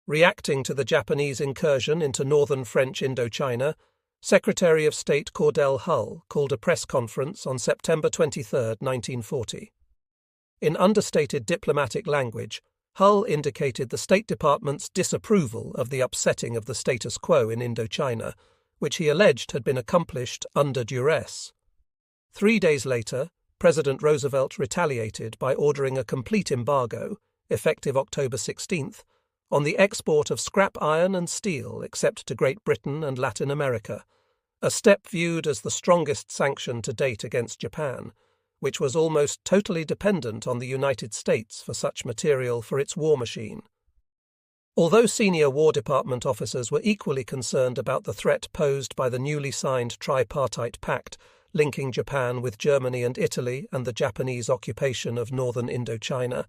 Reacting to the Japanese incursion into northern French Indochina, Secretary of State Cordell Hull called a press conference on September 23, 1940. In understated diplomatic language, Hull indicated the State Department's disapproval of the upsetting of the status quo in Indochina, which he alleged had been accomplished under duress. 3 days later, President Roosevelt retaliated by ordering a complete embargo, effective October 16th, on the export of scrap iron and steel except to Great Britain and Latin America, a step viewed as the strongest sanction to date against Japan, which was almost totally dependent on the United States for such material for its war machine. Although senior War Department officers were equally concerned about the threat posed by the newly signed tripartite pact linking Japan with Germany and Italy and the Japanese occupation of northern Indochina,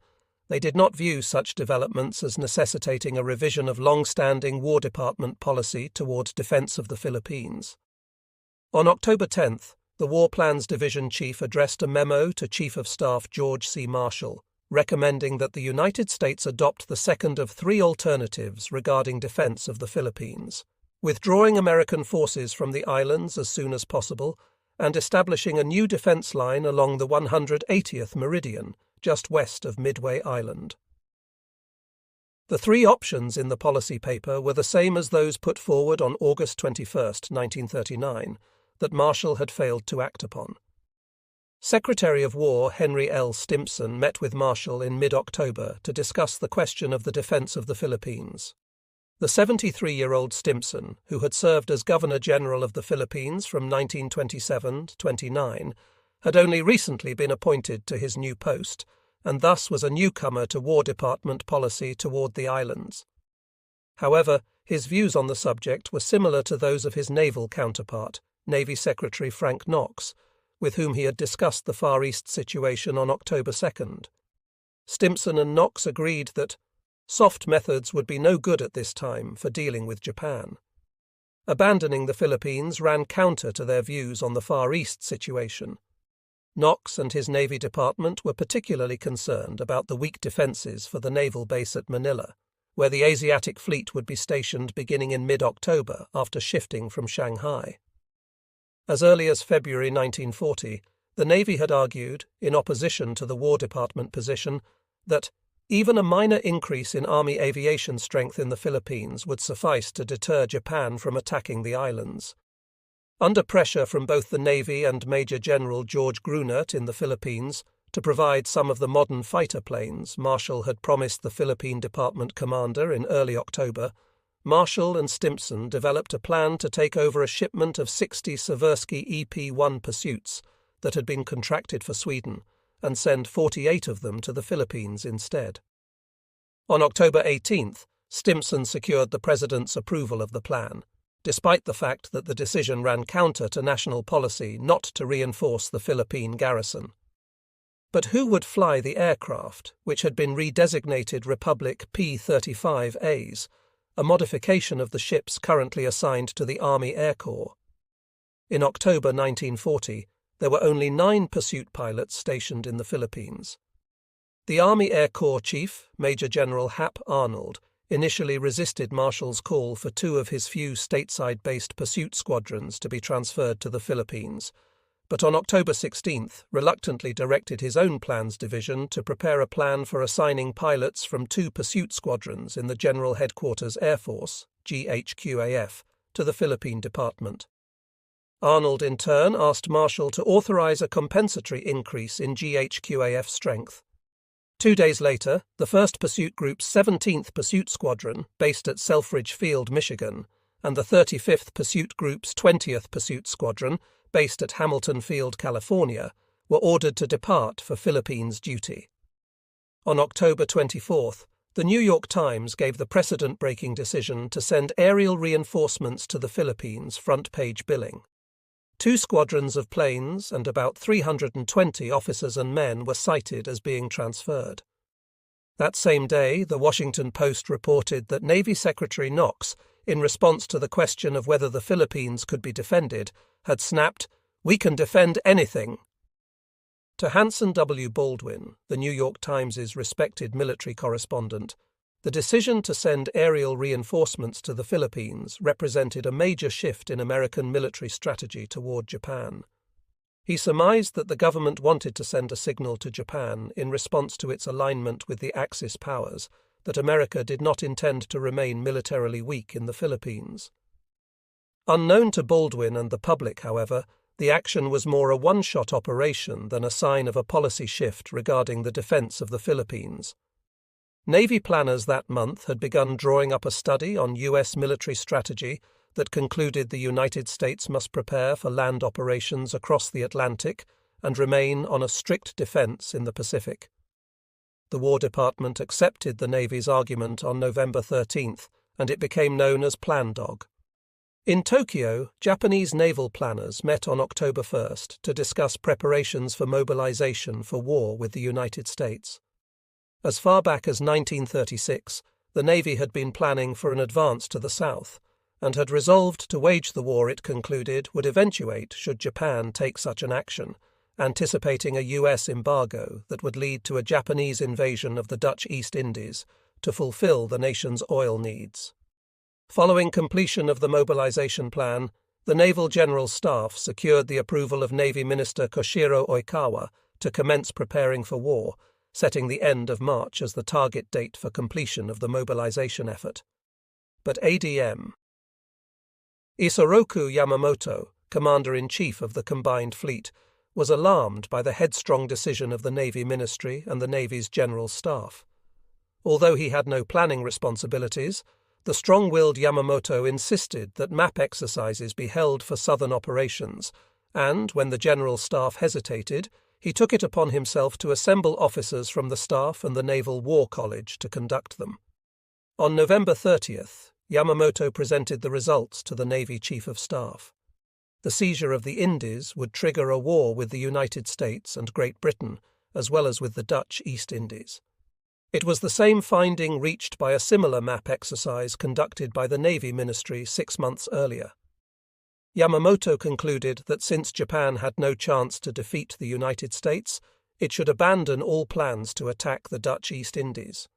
they did not view such developments as necessitating a revision of long-standing War Department policy toward defense of the Philippines. On October 10th, the War Plans Division Chief addressed a memo to Chief of Staff George C. Marshall, recommending that the United States adopt the second of 3 alternatives regarding defense of the Philippines: withdrawing American forces from the islands as soon as possible, and establishing a new defense line along the 180th meridian, just west of Midway Island. The 3 options in the policy paper were the same as those put forward on August 21, 1939, that Marshall had failed to act upon. Secretary of War Henry L. Stimson met with Marshall in mid-October to discuss the question of the defense of the Philippines. The 73-year-old Stimson, who had served as Governor-General of the Philippines from 1927 to 29, had only recently been appointed to his new post, and thus was a newcomer to War Department policy toward the islands. However, his views on the subject were similar to those of his naval counterpart, Navy Secretary Frank Knox, with whom he had discussed the Far East situation on October 2nd. Stimson and Knox agreed that soft methods would be no good at this time for dealing with Japan. Abandoning the Philippines ran counter to their views on the Far East situation. Knox and his Navy Department were particularly concerned about the weak defences for the naval base at Manila, where the Asiatic Fleet would be stationed beginning in mid-October after shifting from Shanghai. As early as February 1940, the Navy had argued, in opposition to the War Department position, that even a minor increase in Army aviation strength in the Philippines would suffice to deter Japan from attacking the islands. Under pressure from both the Navy and Major General George Grunert in the Philippines to provide some of the modern fighter planes Marshall had promised the Philippine Department commander in early October, Marshall and Stimson developed a plan to take over a shipment of 60 Seversky Ep.1 pursuits that had been contracted for Sweden, and send 48 of them to the Philippines instead. On October 18th, Stimson secured the President's approval of the plan, despite the fact that the decision ran counter to national policy not to reinforce the Philippine garrison. But who would fly the aircraft, which had been redesignated Republic P-35As, a modification of the ships currently assigned to the Army Air Corps? In October 1940, there were only 9 pursuit pilots stationed in the Philippines. The Army Air Corps Chief, Major General Hap Arnold, initially resisted Marshall's call for 2 of his few stateside-based pursuit squadrons to be transferred to the Philippines, but on October 16th reluctantly directed his own plans division to prepare a plan for assigning pilots from 2 pursuit squadrons in the General Headquarters Air Force, GHQAF, to the Philippine Department. Arnold in turn asked Marshall to authorize a compensatory increase in GHQAF strength. 2 days later, the 1st Pursuit Group's 17th Pursuit Squadron, based at Selfridge Field, Michigan, and the 35th Pursuit Group's 20th Pursuit Squadron, based at Hamilton Field, California, were ordered to depart for Philippines duty. On October 24th, the New York Times gave the precedent-breaking decision to send aerial reinforcements to the Philippines front-page billing. 2 squadrons of planes and about 320 officers and men were cited as being transferred. That same day, the Washington Post reported that Navy Secretary Knox, in response to the question of whether the Philippines could be defended, had snapped, "We can defend anything." To Hanson W. Baldwin, the New York Times' respected military correspondent, The decision to send aerial reinforcements to the Philippines represented a major shift in American military strategy toward Japan. He surmised that the government wanted to send a signal to Japan in response to its alignment with the Axis powers that America did not intend to remain militarily weak in the Philippines. Unknown to Baldwin and the public, however, the action was more a one-shot operation than a sign of a policy shift regarding the defense of the Philippines. Navy planners that month had begun drawing up a study on U.S. military strategy that concluded the United States must prepare for land operations across the Atlantic and remain on a strict defense in the Pacific. The War Department accepted the Navy's argument on November 13th, and it became known as Plan Dog. In Tokyo, Japanese naval planners met on October 1st to discuss preparations for mobilization for war with the United States. As far back as 1936, the Navy had been planning for an advance to the south, and had resolved to wage the war it concluded would eventuate should Japan take such an action, anticipating a U.S. embargo that would lead to a Japanese invasion of the Dutch East Indies to fulfill the nation's oil needs. Following completion of the mobilization plan, the Naval General Staff secured the approval of Navy Minister Koshiro Oikawa to commence preparing for war, setting the end of March as the target date for completion of the mobilization effort. But ADM. Isoroku Yamamoto, Commander-in-Chief of the Combined Fleet, was alarmed by the headstrong decision of the Navy Ministry and the Navy's General Staff. Although he had no planning responsibilities, the strong-willed Yamamoto insisted that map exercises be held for southern operations, and, when the General Staff hesitated, he took it upon himself to assemble officers from the staff and the Naval War College to conduct them. On November 30th, Yamamoto presented the results to the Navy Chief of Staff. The seizure of the Indies would trigger a war with the United States and Great Britain, as well as with the Dutch East Indies. It was the same finding reached by a similar map exercise conducted by the Navy Ministry 6 months earlier. Yamamoto concluded that since Japan had no chance to defeat the United States, it should abandon all plans to attack the Dutch East Indies.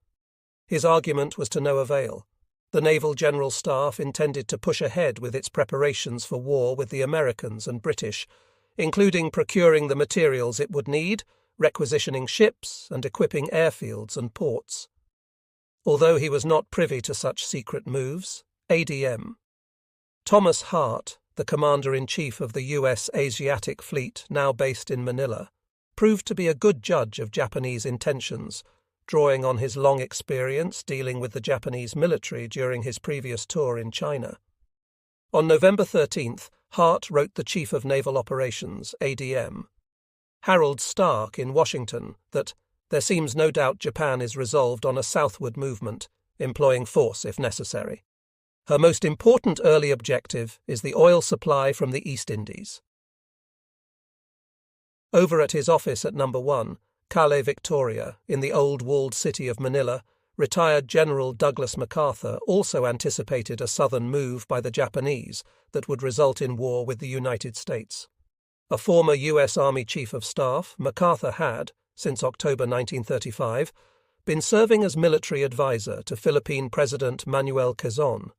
His argument was to no avail. The Naval General Staff intended to push ahead with its preparations for war with the Americans and British, including procuring the materials it would need, requisitioning ships, and equipping airfields and ports. Although he was not privy to such secret moves, ADM. Thomas Hart, the Commander-in-Chief of the U.S. Asiatic Fleet, now based in Manila, proved to be a good judge of Japanese intentions, drawing on his long experience dealing with the Japanese military during his previous tour in China. On November 13th, Hart wrote the Chief of Naval Operations, ADM, Harold Stark in Washington, that there seems no doubt Japan is resolved on a southward movement, employing force if necessary. Her most important early objective is the oil supply from the East Indies. Over at his office at No. 1, Calle Victoria, in the old walled city of Manila, retired General Douglas MacArthur also anticipated a southern move by the Japanese that would result in war with the United States. A former U.S. Army Chief of Staff, MacArthur had, since October 1935, been serving as military advisor to Philippine President Manuel Quezon.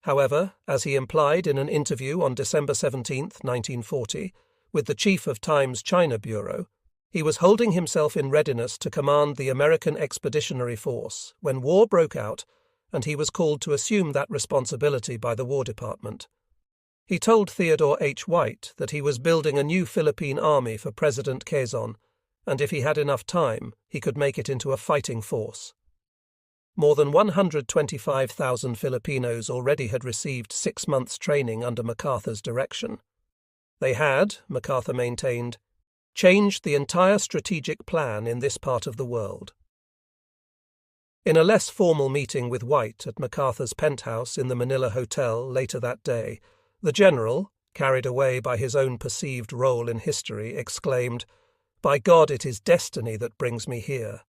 However, as he implied in an interview on December 17, 1940, with the chief of Times China Bureau, he was holding himself in readiness to command the American Expeditionary Force when war broke out, and he was called to assume that responsibility by the War Department. He told Theodore H. White that he was building a new Philippine army for President Quezon, and if he had enough time, he could make it into a fighting force. More than 125,000 Filipinos already had received 6 months' training under MacArthur's direction. They had, MacArthur maintained, changed the entire strategic plan in this part of the world. In a less formal meeting with White at MacArthur's penthouse in the Manila Hotel later that day, the general, carried away by his own perceived role in history, exclaimed, "By God, it is destiny that brings me here."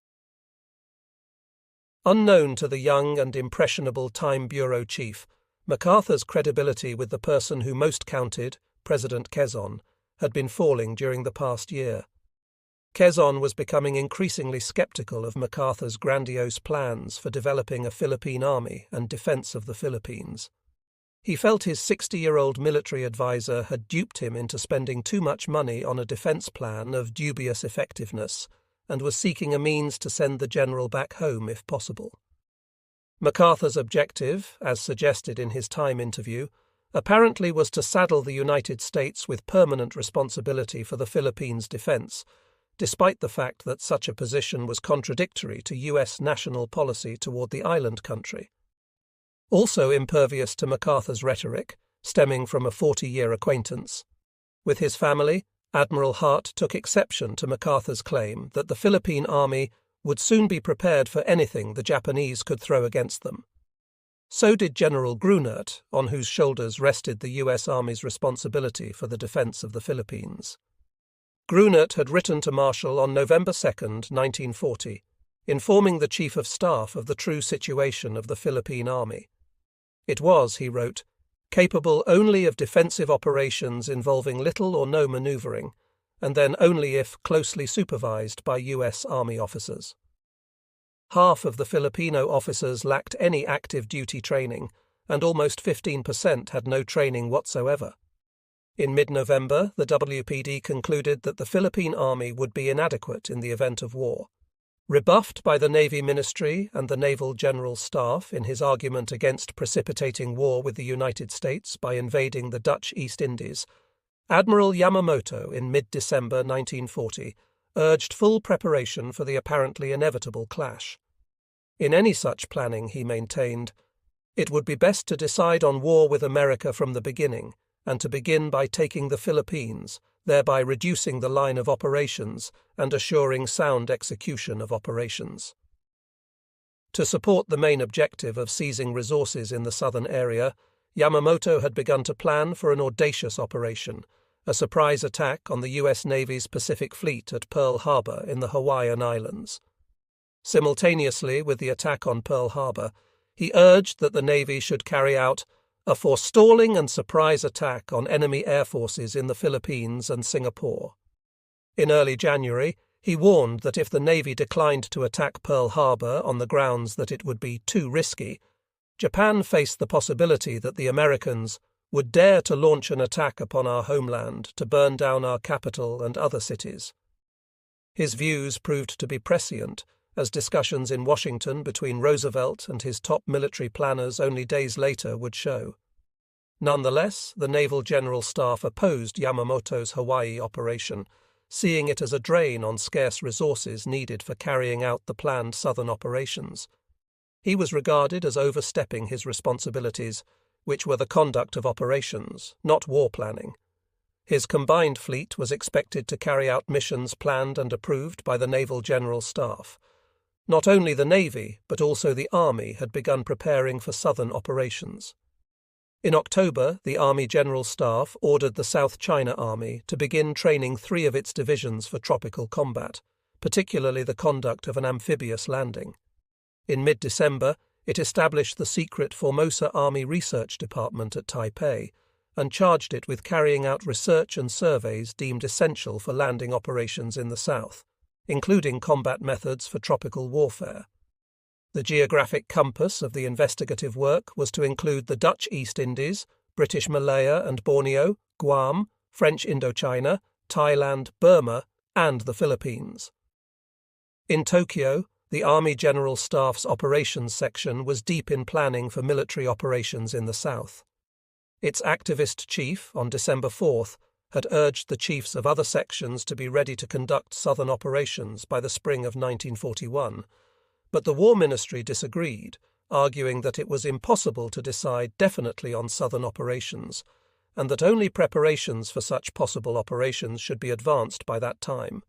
Unknown to the young and impressionable Time Bureau chief, MacArthur's credibility with the person who most counted, President Quezon, had been falling during the past year. Quezon was becoming increasingly skeptical of MacArthur's grandiose plans for developing a Philippine army and defense of the Philippines. He felt his 60-year-old military advisor had duped him into spending too much money on a defense plan of dubious effectiveness and was seeking a means to send the general back home if possible. MacArthur's objective, as suggested in his Time interview, apparently was to saddle the United States with permanent responsibility for the Philippines' defense, despite the fact that such a position was contradictory to U.S. national policy toward the island country. Also impervious to MacArthur's rhetoric, stemming from a 40-year acquaintance. With his family, Admiral Hart took exception to MacArthur's claim that the Philippine army would soon be prepared for anything the Japanese could throw against them. So did General Grunert, on whose shoulders rested the U.S. Army's responsibility for the defense of the Philippines. Grunert had written to Marshall on November 2, 1940, informing the Chief of Staff of the true situation of the Philippine Army. It was, he wrote, capable only of defensive operations involving little or no maneuvering, and then only if closely supervised by U.S. Army officers. Half of the Filipino officers lacked any active duty training, and almost 15% had no training whatsoever. In mid-November, the WPD concluded that the Philippine Army would be inadequate in the event of war. Rebuffed by the Navy Ministry and the Naval General Staff in his argument against precipitating war with the United States by invading the Dutch East Indies, Admiral Yamamoto in mid-December 1940 urged full preparation for the apparently inevitable clash. In any such planning, he maintained, it would be best to decide on war with America from the beginning, and to begin by taking the Philippines, thereby reducing the line of operations and assuring sound execution of operations. To support the main objective of seizing resources in the southern area, Yamamoto had begun to plan for an audacious operation, a surprise attack on the U.S. Navy's Pacific Fleet at Pearl Harbor in the Hawaiian Islands. Simultaneously with the attack on Pearl Harbor, he urged that the Navy should carry out a forestalling and surprise attack on enemy air forces in the Philippines and Singapore. In early January, he warned that if the Navy declined to attack Pearl Harbor on the grounds that it would be too risky, Japan faced the possibility that the Americans would dare to launch an attack upon our homeland to burn down our capital and other cities. His views proved to be prescient, as discussions in Washington between Roosevelt and his top military planners only days later would show. Nonetheless, the Naval General Staff opposed Yamamoto's Hawaii operation, seeing it as a drain on scarce resources needed for carrying out the planned southern operations. He was regarded as overstepping his responsibilities, which were the conduct of operations, not war planning. His combined fleet was expected to carry out missions planned and approved by the Naval General Staff. Not only the Navy, but also the Army had begun preparing for southern operations. In October, the Army General Staff ordered the South China Army to begin training 3 of its divisions for tropical combat, particularly the conduct of an amphibious landing. In mid-December, it established the secret Formosa Army Research Department at Taipei and charged it with carrying out research and surveys deemed essential for landing operations in the south, including combat methods for tropical warfare. The geographic compass of the investigative work was to include the Dutch East Indies, British Malaya and Borneo, Guam, French Indochina, Thailand, Burma, and the Philippines. In Tokyo, the Army General Staff's Operations Section was deep in planning for military operations in the south. Its activist chief, on December 4th, had urged the chiefs of other sections to be ready to conduct southern operations by the spring of 1941, but the War Ministry disagreed, arguing that it was impossible to decide definitely on southern operations, and that only preparations for such possible operations should be advanced by that time.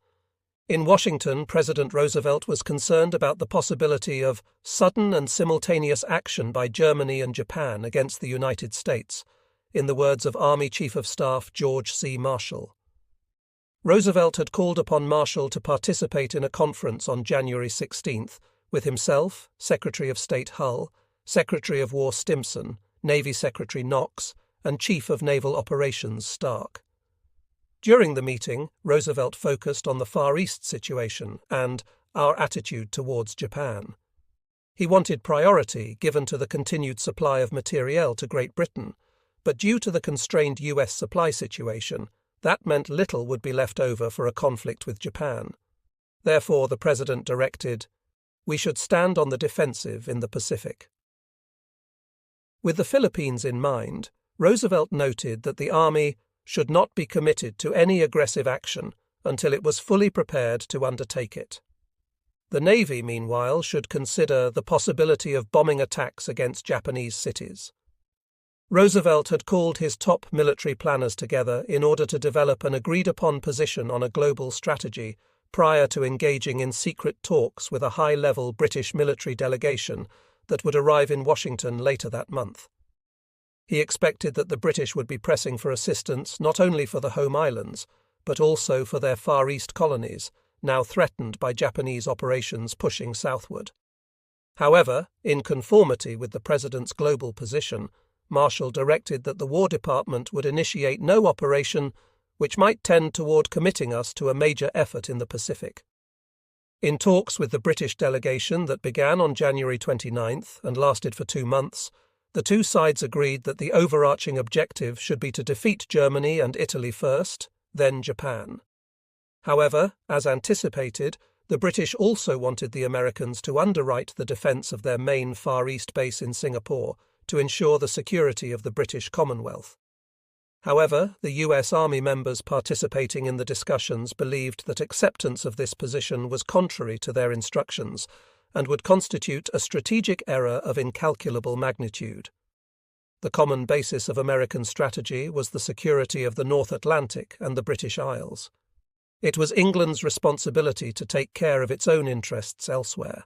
In Washington, President Roosevelt was concerned about the possibility of sudden and simultaneous action by Germany and Japan against the United States, in the words of Army Chief of Staff George C. Marshall. Roosevelt had called upon Marshall to participate in a conference on January 16th with himself, Secretary of State Hull, Secretary of War Stimson, Navy Secretary Knox, and Chief of Naval Operations Stark. During the meeting, Roosevelt focused on the Far East situation and our attitude towards Japan. He wanted priority given to the continued supply of materiel to Great Britain, but due to the constrained US supply situation, that meant little would be left over for a conflict with Japan. Therefore, the President directed, "We should stand on the defensive in the Pacific." With the Philippines in mind, Roosevelt noted that the Army should not be committed to any aggressive action until it was fully prepared to undertake it. The Navy, meanwhile, should consider the possibility of bombing attacks against Japanese cities. Roosevelt had called his top military planners together in order to develop an agreed-upon position on a global strategy prior to engaging in secret talks with a high-level British military delegation that would arrive in Washington later that month. He expected that the British would be pressing for assistance not only for the home islands, but also for their Far East colonies, now threatened by Japanese operations pushing southward. However, in conformity with the President's global position, Marshall directed that the War Department would initiate no operation which might tend toward committing us to a major effort in the Pacific. In talks with the British delegation that began on January 29th and lasted for 2 months, the two sides agreed that the overarching objective should be to defeat Germany and Italy first, then Japan. However, as anticipated, the British also wanted the Americans to underwrite the defence of their main Far East base in Singapore to ensure the security of the British Commonwealth. However, the US Army members participating in the discussions believed that acceptance of this position was contrary to their instructions and would constitute a strategic error of incalculable magnitude. The common basis of American strategy was the security of the North Atlantic and the British Isles. It was England's responsibility to take care of its own interests elsewhere.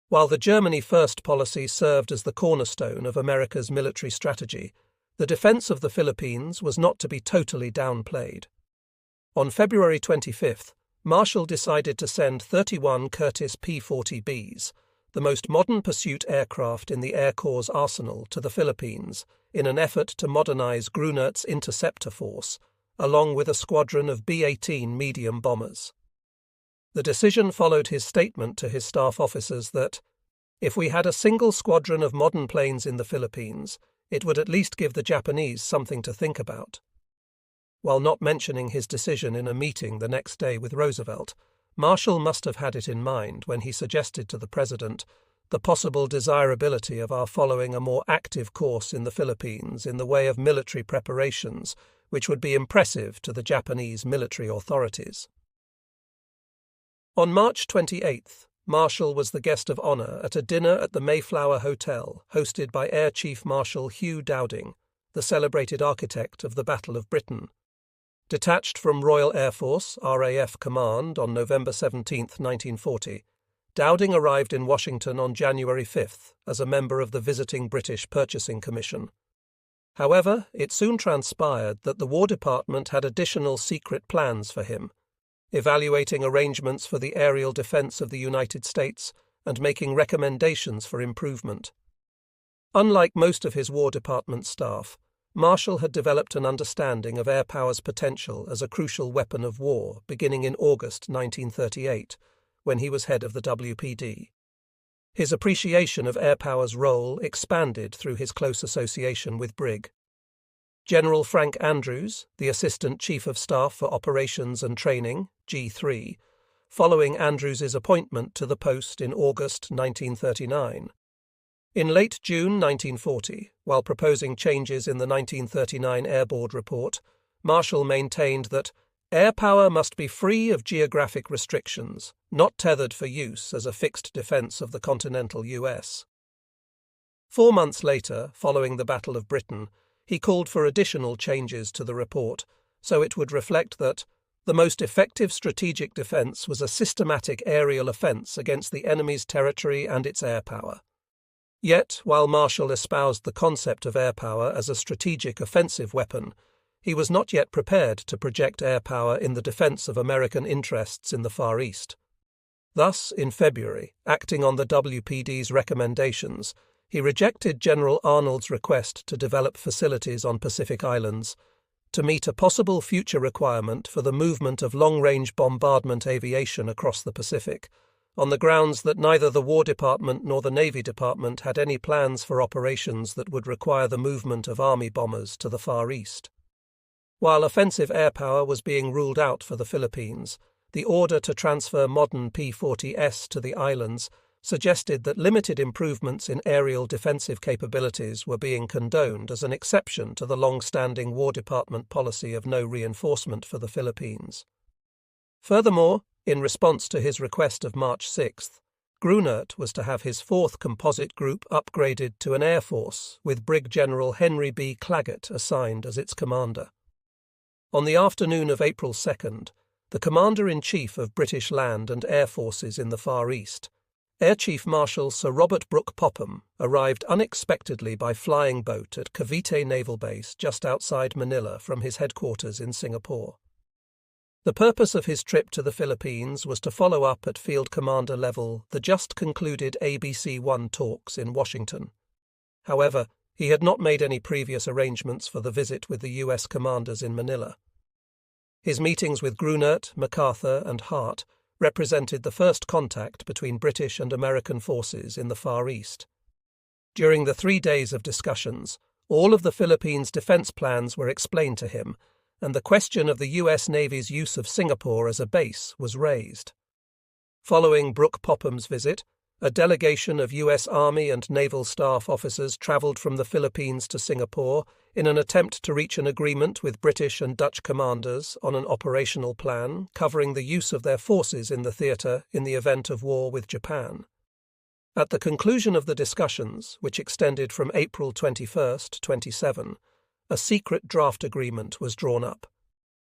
While the Germany First policy served as the cornerstone of America's military strategy, the defence of the Philippines was not to be totally downplayed. On February 25th, Marshall decided to send 31 Curtiss P-40Bs, the most modern pursuit aircraft in the Air Corps' arsenal, to the Philippines in an effort to modernize Grunert's interceptor force, along with a squadron of B-18 medium bombers. The decision followed his statement to his staff officers that, if we had a single squadron of modern planes in the Philippines, it would at least give the Japanese something to think about. While not mentioning his decision in a meeting the next day with Roosevelt, Marshall must have had it in mind when he suggested to the President the possible desirability of our following a more active course in the Philippines in the way of military preparations, which would be impressive to the Japanese military authorities. On March 28th, Marshall was the guest of honour at a dinner at the Mayflower Hotel, hosted by Air Chief Marshal Hugh Dowding, the celebrated architect of the Battle of Britain. Detached from Royal Air Force RAF Command on November 17, 1940, Dowding arrived in Washington on January 5th as a member of the visiting British Purchasing Commission. However, it soon transpired that the War Department had additional secret plans for him, evaluating arrangements for the aerial defence of the United States and making recommendations for improvement. Unlike most of his War Department staff, Marshall had developed an understanding of air power's potential as a crucial weapon of war beginning in August 1938, when he was head of the WPD. His appreciation of air power's role expanded through his close association with Brig. General Frank Andrews, the Assistant Chief of Staff for Operations and Training, G3, following Andrews's appointment to the post in August 1939. In late June 1940, while proposing changes in the 1939 Air Board report, Marshall maintained that air power must be free of geographic restrictions, not tethered for use as a fixed defence of the continental US. 4 months later, following the Battle of Britain, he called for additional changes to the report so it would reflect that the most effective strategic defence was a systematic aerial offence against the enemy's territory and its air power. Yet, while Marshall espoused the concept of air power as a strategic offensive weapon, he was not yet prepared to project air power in the defence of American interests in the Far East. Thus, in February, acting on the WPD's recommendations, he rejected General Arnold's request to develop facilities on Pacific Islands, to meet a possible future requirement for the movement of long-range bombardment aviation across the Pacific, on the grounds that neither the War Department nor the Navy Department had any plans for operations that would require the movement of Army bombers to the Far East. While offensive air power was being ruled out for the Philippines, the order to transfer modern P-40S to the islands suggested that limited improvements in aerial defensive capabilities were being condoned as an exception to the long-standing War Department policy of no reinforcement for the Philippines. Furthermore, in response to his request of March 6th, Grunert was to have his 4th Composite Group upgraded to an air force, with Brig General Henry B. Claggett assigned as its commander. On the afternoon of April 2nd, the Commander-in-Chief of British Land and Air Forces in the Far East, Air Chief Marshal Sir Robert Brooke Popham, arrived unexpectedly by flying boat at Cavite Naval Base just outside Manila from his headquarters in Singapore. The purpose of his trip to the Philippines was to follow up at field commander level the just concluded ABC-1 talks in Washington. However, he had not made any previous arrangements for the visit with the U.S. commanders in Manila. His meetings with Grunert, MacArthur, and Hart represented the first contact between British and American forces in the Far East. During the 3 days of discussions, all of the Philippines' defense plans were explained to him, and the question of the U.S. Navy's use of Singapore as a base was raised. Following Brooke Popham's visit, a delegation of U.S. Army and Naval Staff officers travelled from the Philippines to Singapore in an attempt to reach an agreement with British and Dutch commanders on an operational plan covering the use of their forces in the theatre in the event of war with Japan. At the conclusion of the discussions, which extended from April 21st, 27, a secret draft agreement was drawn up.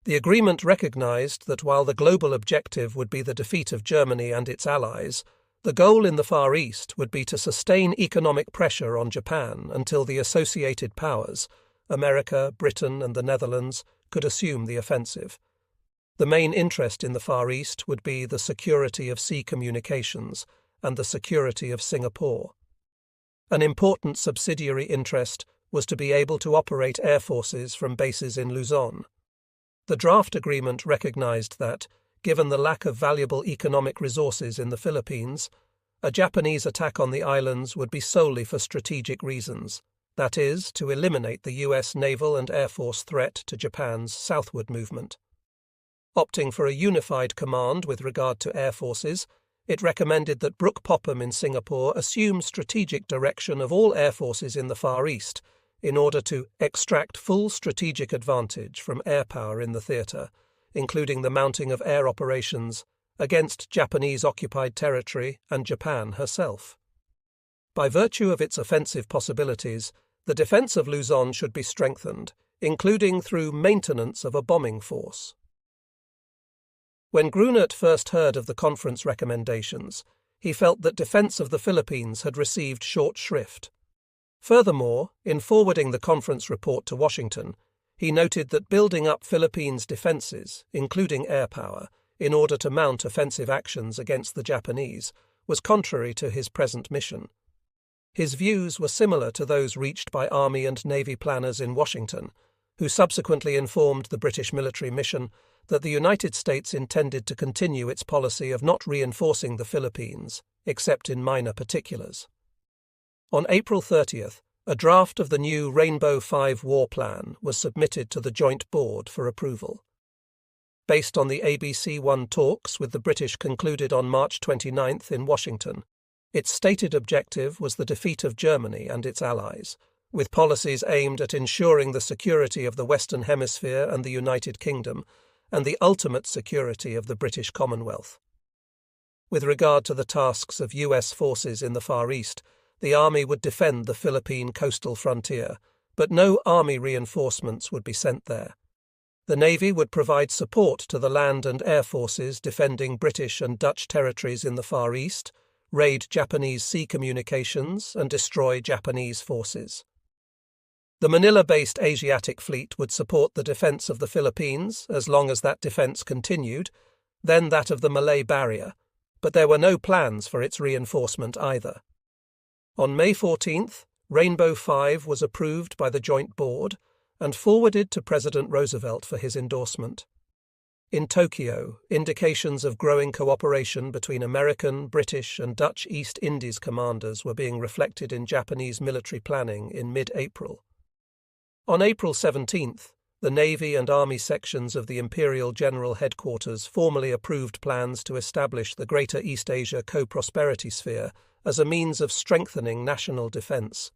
The agreement recognised that while the global objective would be the defeat of Germany and its allies, the goal in the Far East would be to sustain economic pressure on Japan until the associated powers, America, Britain, and the Netherlands, could assume the offensive. The main interest in the Far East would be the security of sea communications and the security of Singapore. An important subsidiary interest was to be able to operate air forces from bases in Luzon. The draft agreement recognized that, given the lack of valuable economic resources in the Philippines, a Japanese attack on the islands would be solely for strategic reasons, that is, to eliminate the U.S. naval and air force threat to Japan's southward movement. Opting for a unified command with regard to air forces, it recommended that Brooke Popham in Singapore assume strategic direction of all air forces in the Far East in order to extract full strategic advantage from air power in the theatre, including the mounting of air operations against Japanese-occupied territory and Japan herself. By virtue of its offensive possibilities, the defence of Luzon should be strengthened, including through maintenance of a bombing force. When Grunert first heard of the conference recommendations, he felt that defence of the Philippines had received short shrift. Furthermore, in forwarding the conference report to Washington, he noted that building up Philippines' defences, including air power, in order to mount offensive actions against the Japanese, was contrary to his present mission. His views were similar to those reached by Army and Navy planners in Washington, who subsequently informed the British military mission that the United States intended to continue its policy of not reinforcing the Philippines, except in minor particulars. On April 30th, a draft of the new Rainbow 5 war plan was submitted to the Joint Board for approval. Based on the ABC-1 talks with the British concluded on March 29th in Washington, its stated objective was the defeat of Germany and its allies, with policies aimed at ensuring the security of the Western Hemisphere and the United Kingdom, and the ultimate security of the British Commonwealth. With regard to the tasks of U.S. forces in the Far East, the Army would defend the Philippine coastal frontier, but no Army reinforcements would be sent there. The Navy would provide support to the land and air forces defending British and Dutch territories in the Far East, raid Japanese sea communications, and destroy Japanese forces. The Manila-based Asiatic Fleet would support the defence of the Philippines as long as that defence continued, then that of the Malay Barrier, but there were no plans for its reinforcement either. On May 14th, Rainbow 5 was approved by the Joint Board, and forwarded to President Roosevelt for his endorsement. In Tokyo, indications of growing cooperation between American, British, and Dutch East Indies commanders were being reflected in Japanese military planning in mid-April. On April 17th, the Navy and Army sections of the Imperial General Headquarters formally approved plans to establish the Greater East Asia Co-Prosperity Sphere as a means of strengthening national defence.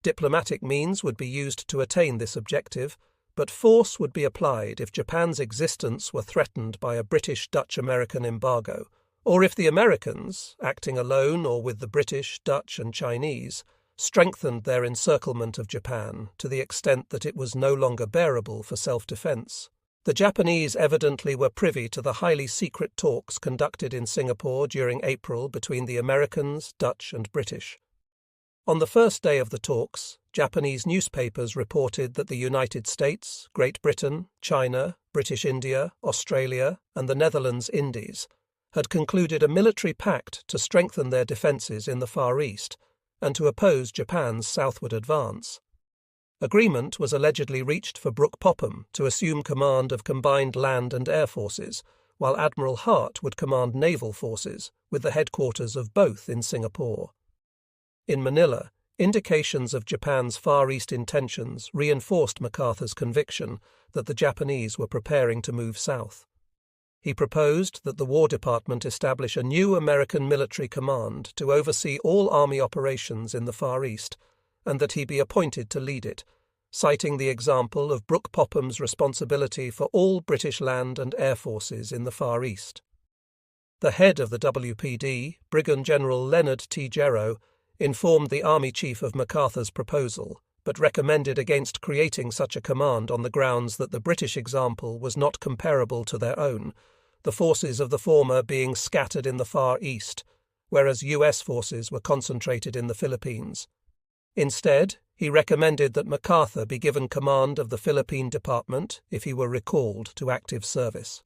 Diplomatic means would be used to attain this objective, but force would be applied if Japan's existence were threatened by a British-Dutch-American embargo, or if the Americans, acting alone or with the British, Dutch, and Chinese, strengthened their encirclement of Japan to the extent that it was no longer bearable for self-defence. The Japanese evidently were privy to the highly secret talks conducted in Singapore during April between the Americans, Dutch, and British. On the first day of the talks, Japanese newspapers reported that the United States, Great Britain, China, British India, Australia, and the Netherlands Indies had concluded a military pact to strengthen their defences in the Far East and to oppose Japan's southward advance. Agreement was allegedly reached for Brooke Popham to assume command of combined land and air forces, while Admiral Hart would command naval forces, with the headquarters of both in Singapore. In Manila, indications of Japan's Far East intentions reinforced MacArthur's conviction that the Japanese were preparing to move south. He proposed that the War Department establish a new American military command to oversee all army operations in the Far East, and that he be appointed to lead it, citing the example of Brooke Popham's responsibility for all British land and air forces in the Far East. The head of the WPD, Brigadier General Leonard T. Jerrow, informed the Army Chief of MacArthur's proposal, but recommended against creating such a command on the grounds that the British example was not comparable to their own, the forces of the former being scattered in the Far East, whereas US forces were concentrated in the Philippines. Instead, he recommended that MacArthur be given command of the Philippine Department if he were recalled to active service.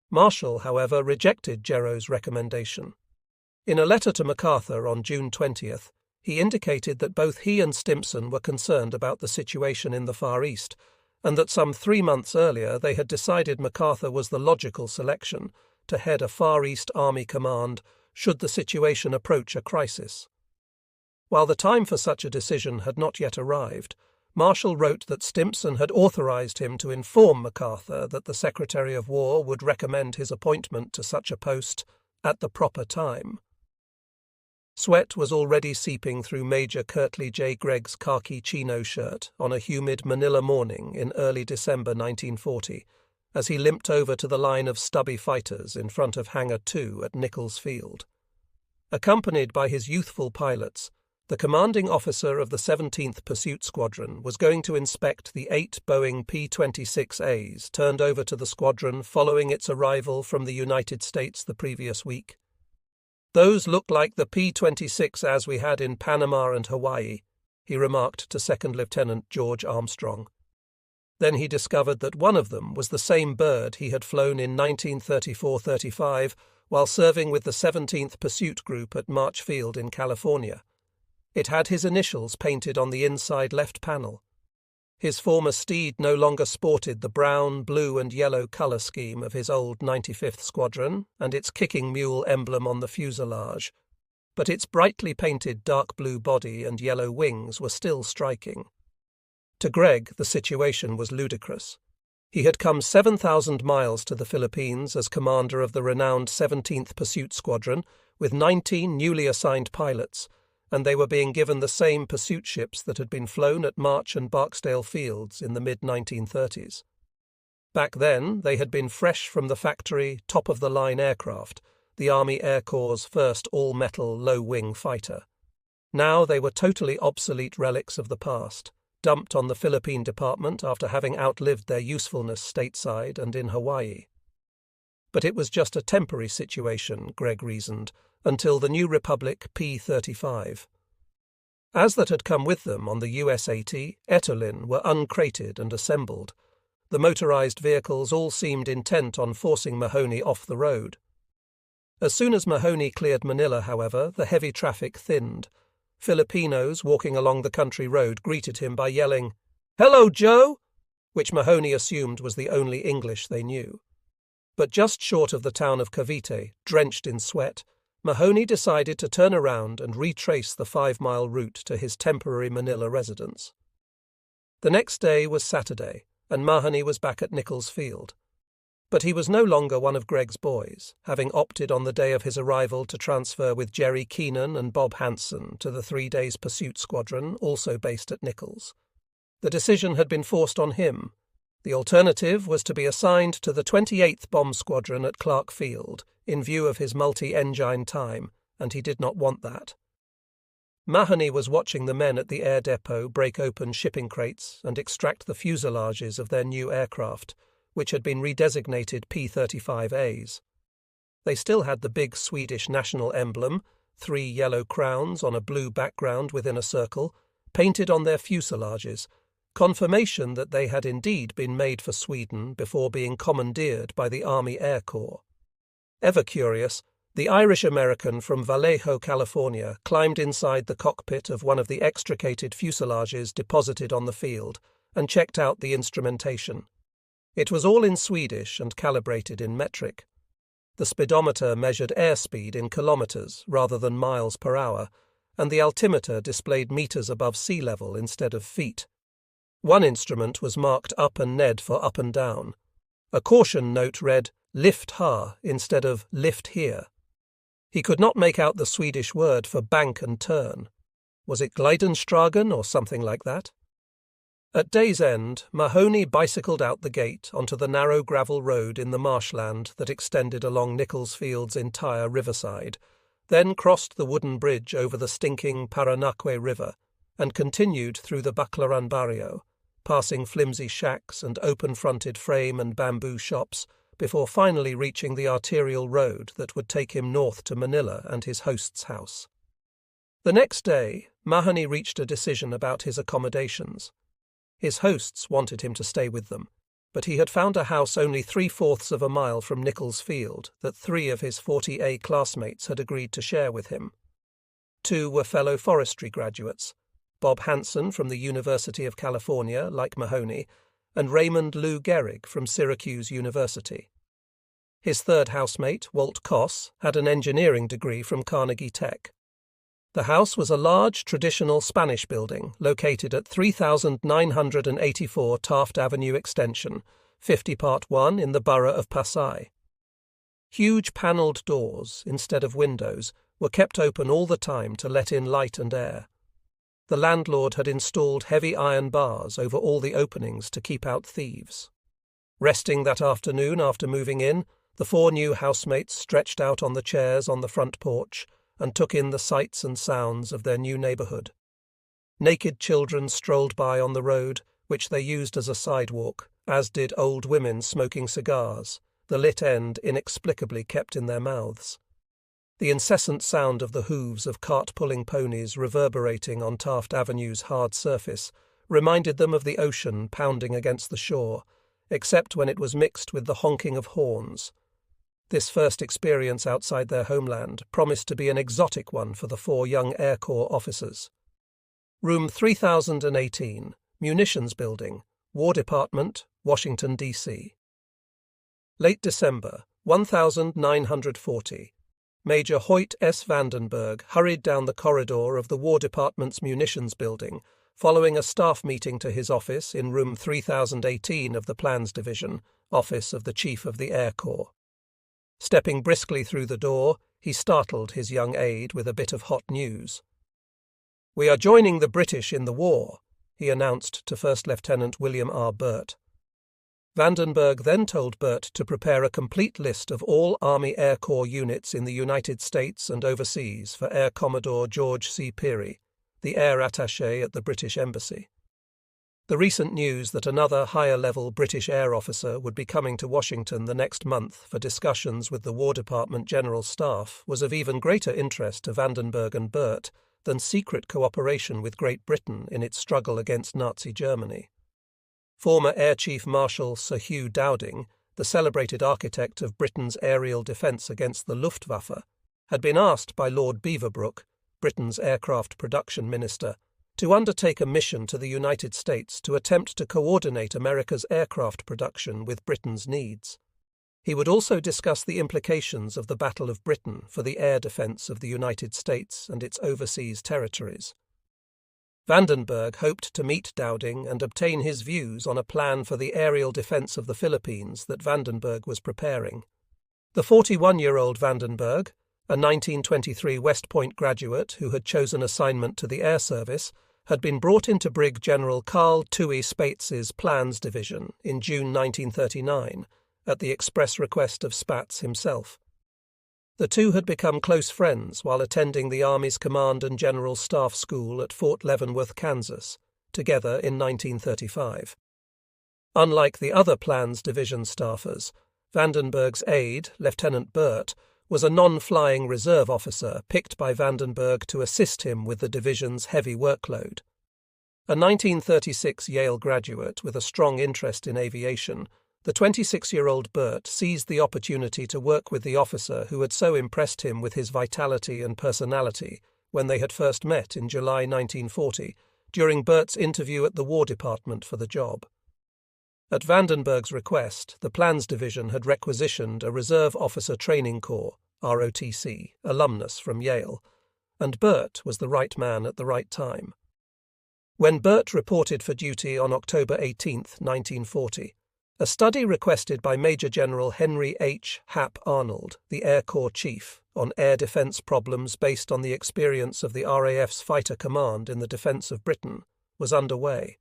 Marshall, however, rejected Jerrow's recommendation. In a letter to MacArthur on June 20th, he indicated that both he and Stimson were concerned about the situation in the Far East, and that some 3 months earlier they had decided MacArthur was the logical selection to head a Far East Army command should the situation approach a crisis. While the time for such a decision had not yet arrived, Marshall wrote that Stimson had authorized him to inform MacArthur that the Secretary of War would recommend his appointment to such a post at the proper time. Sweat was already seeping through Major Curtly J. Gregg's khaki chino shirt on a humid Manila morning in early December 1940, as he limped over to the line of stubby fighters in front of Hangar 2 at Nichols Field. Accompanied by his youthful pilots, the commanding officer of the 17th Pursuit Squadron was going to inspect the 8 Boeing P-26As turned over to the squadron following its arrival from the United States the previous week. "Those look like the P-26 as we had in Panama and Hawaii," he remarked to Second Lieutenant George Armstrong. Then he discovered that one of them was the same bird he had flown in 1934-35 while serving with the 17th Pursuit Group at March Field in California. It had his initials painted on the inside left panel. His former steed no longer sported the brown, blue and yellow colour scheme of his old 95th Squadron and its kicking mule emblem on the fuselage, but its brightly painted dark blue body and yellow wings were still striking. To Gregg, the situation was ludicrous. He had come 7,000 miles to the Philippines as commander of the renowned 17th Pursuit Squadron with 19 newly assigned pilots, and they were being given the same pursuit ships that had been flown at March and Barksdale Fields in the mid-1930s. Back then, they had been fresh from the factory, top-of-the-line aircraft, the Army Air Corps' first all-metal low-wing fighter. Now they were totally obsolete relics of the past, dumped on the Philippine Department after having outlived their usefulness stateside and in Hawaii. But it was just a temporary situation, Gregg reasoned, until the new Republic P-35. As that had come with them on the US-80, Etolin were uncrated and assembled. The motorized vehicles all seemed intent on forcing Mahoney off the road. As soon as Mahoney cleared Manila, however, the heavy traffic thinned. Filipinos walking along the country road greeted him by yelling, "Hello, Joe," which Mahoney assumed was the only English they knew. But just short of the town of Cavite, drenched in sweat, Mahoney decided to turn around and retrace the 5-mile route to his temporary Manila residence. The next day was Saturday, and Mahoney was back at Nichols Field. But he was no longer one of Greg's boys, having opted on the day of his arrival to transfer with Jerry Keenan and Bob Hanson to the 3 days pursuit squadron, also based at Nichols. The decision had been forced on him. The alternative was to be assigned to the 28th Bomb Squadron at Clark Field, in view of his multi-engine time, and he did not want that. Mahoney was watching the men at the air depot break open shipping crates and extract the fuselages of their new aircraft, which had been redesignated P-35As. They still had the big Swedish national emblem, 3 yellow crowns on a blue background within a circle, painted on their fuselages, confirmation that they had indeed been made for Sweden before being commandeered by the Army Air Corps. Ever curious, the Irish-American from Vallejo, California, climbed inside the cockpit of one of the extricated fuselages deposited on the field and checked out the instrumentation. It was all in Swedish and calibrated in metric. The speedometer measured airspeed in kilometers rather than miles per hour, and the altimeter displayed meters above sea level instead of feet. One instrument was marked up and ned for up and down. A caution note read, "Lift ha" instead of "lift here." He could not make out the Swedish word for bank and turn. Was it Gleidenstragen or something like that? At day's end, Mahoney bicycled out the gate onto the narrow gravel road in the marshland that extended along Nichols Field's entire riverside, then crossed the wooden bridge over the stinking Paranaque River, and continued through the Baclaran barrio, passing flimsy shacks and open-fronted frame and bamboo shops, before finally reaching the arterial road that would take him north to Manila and his host's house. The next day, Mahoney reached a decision about his accommodations. His hosts wanted him to stay with them, but he had found a house only 3/4 of a mile from Nichols Field that 3 of his 40A classmates had agreed to share with him. 2 were fellow forestry graduates, Bob Hanson from the University of California, like Mahoney, and Raymond Lou Gehrig from Syracuse University. His third housemate, Walt Koss, had an engineering degree from Carnegie Tech. The house was a large, traditional Spanish building located at 3984 Taft Avenue Extension, 50 Part 1 in the borough of Pasay. Huge panelled doors, instead of windows, were kept open all the time to let in light and air. The landlord had installed heavy iron bars over all the openings to keep out thieves. Resting that afternoon after moving in, the 4 new housemates stretched out on the chairs on the front porch and took in the sights and sounds of their new neighborhood. Naked children strolled by on the road, which they used as a sidewalk, as did old women smoking cigars, the lit end inexplicably kept in their mouths. The incessant sound of the hooves of cart-pulling ponies reverberating on Taft Avenue's hard surface reminded them of the ocean pounding against the shore, except when it was mixed with the honking of horns. This first experience outside their homeland promised to be an exotic one for the 4 young Air Corps officers. Room 3018, Munitions Building, War Department, Washington, D.C. Late December, 1940. Major Hoyt S. Vandenberg hurried down the corridor of the War Department's Munitions Building, following a staff meeting to his office in room 3018 of the Plans Division, office of the Chief of the Air Corps. Stepping briskly through the door, he startled his young aide with a bit of hot news. "We are joining the British in the war," he announced to First Lieutenant William R. Burt. Vandenberg then told Burt to prepare a complete list of all Army Air Corps units in the United States and overseas for Air Commodore George C. Peary, the air attaché at the British Embassy. The recent news that another higher-level British air officer would be coming to Washington the next month for discussions with the War Department General Staff was of even greater interest to Vandenberg and Burt than secret cooperation with Great Britain in its struggle against Nazi Germany. Former Air Chief Marshal Sir Hugh Dowding, the celebrated architect of Britain's aerial defence against the Luftwaffe, had been asked by Lord Beaverbrook, Britain's aircraft production minister, to undertake a mission to the United States to attempt to coordinate America's aircraft production with Britain's needs. He would also discuss the implications of the Battle of Britain for the air defense of the United States and its overseas territories. Vandenberg hoped to meet Dowding and obtain his views on a plan for the aerial defense of the Philippines that Vandenberg was preparing. The 41-year-old Vandenberg, a 1923 West Point graduate who had chosen assignment to the Air Service, had been brought into Brig General Carl Toohey Spates's Plans Division in June 1939, at the express request of Spates himself. The two had become close friends while attending the Army's Command and General Staff School at Fort Leavenworth, Kansas, together in 1935. Unlike the other Plans Division staffers, Vandenberg's aide, Lieutenant Burt, was a non-flying reserve officer picked by Vandenberg to assist him with the division's heavy workload. A 1936 Yale graduate with a strong interest in aviation, the 26-year-old Burt seized the opportunity to work with the officer who had so impressed him with his vitality and personality when they had first met in July 1940, during Burt's interview at the War Department for the job. At Vandenberg's request, the Plans Division had requisitioned a Reserve Officer Training Corps, ROTC, alumnus from Yale, and Burt was the right man at the right time. When Burt reported for duty on October 18, 1940, a study requested by Major General Henry H. Hap Arnold, the Air Corps Chief, on air defense problems based on the experience of the RAF's Fighter Command in the defense of Britain, was underway.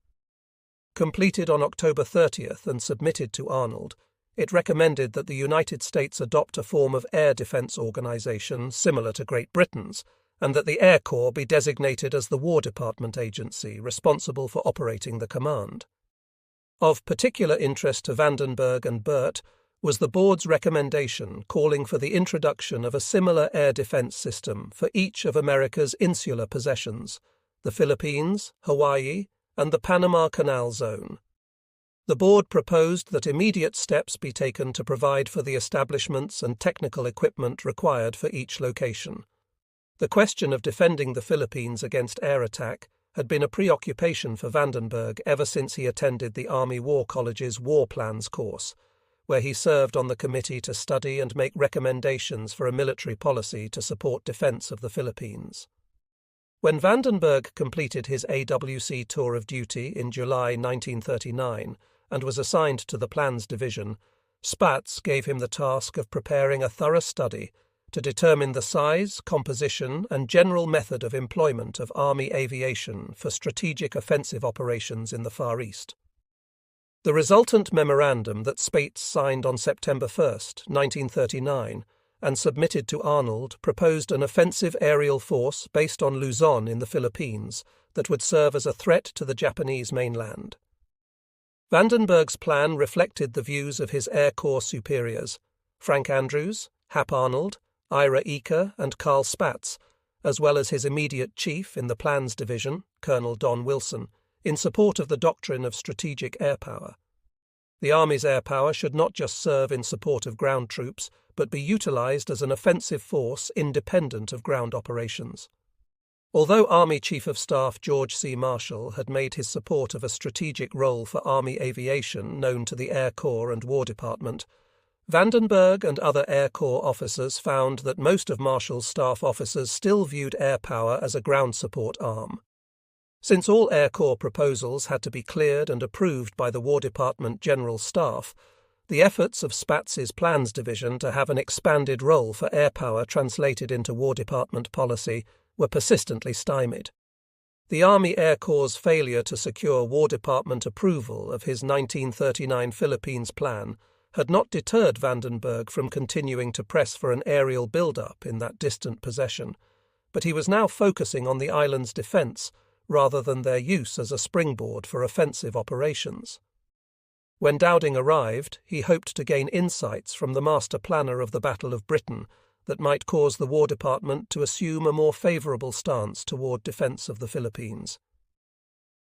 Completed on October 30th and submitted to Arnold, it recommended that the United States adopt a form of air defense organization similar to Great Britain's, and that the Air Corps be designated as the War Department agency responsible for operating the command. Of particular interest to Vandenberg and Burt was the board's recommendation calling for the introduction of a similar air defense system for each of America's insular possessions, the Philippines, Hawaii, and the Panama Canal Zone. The board proposed that immediate steps be taken to provide for the establishments and technical equipment required for each location. The question of defending the Philippines against air attack had been a preoccupation for Vandenberg ever since he attended the Army War College's War Plans course, where he served on the committee to study and make recommendations for a military policy to support defense of the Philippines. When Vandenberg completed his AWC tour of duty in July 1939 and was assigned to the Plans Division, Spates gave him the task of preparing a thorough study to determine the size, composition, and general method of employment of Army aviation for strategic offensive operations in the Far East. The resultant memorandum that Spates signed on September 1, 1939, and submitted to Arnold proposed an offensive aerial force based on Luzon in the Philippines that would serve as a threat to the Japanese mainland. Vandenberg's plan reflected the views of his Air Corps superiors, Frank Andrews, Hap Arnold, Ira Eaker, and Carl Spates, as well as his immediate chief in the Plans Division, Colonel Don Wilson, in support of the doctrine of strategic air power. The Army's air power should not just serve in support of ground troops, but be utilized as an offensive force independent of ground operations. Although Army Chief of Staff George C. Marshall had made his support of a strategic role for Army aviation known to the Air Corps and War Department, Vandenberg and other Air Corps officers found that most of Marshall's staff officers still viewed air power as a ground support arm. Since all Air Corps proposals had to be cleared and approved by the War Department General Staff, the efforts of Spates's Plans Division to have an expanded role for air power translated into War Department policy were persistently stymied. The Army Air Corps' failure to secure War Department approval of his 1939 Philippines plan had not deterred Vandenberg from continuing to press for an aerial build-up in that distant possession, but he was now focusing on the island's defence rather than their use as a springboard for offensive operations. When Dowding arrived, he hoped to gain insights from the master planner of the Battle of Britain that might cause the War Department to assume a more favourable stance toward defence of the Philippines.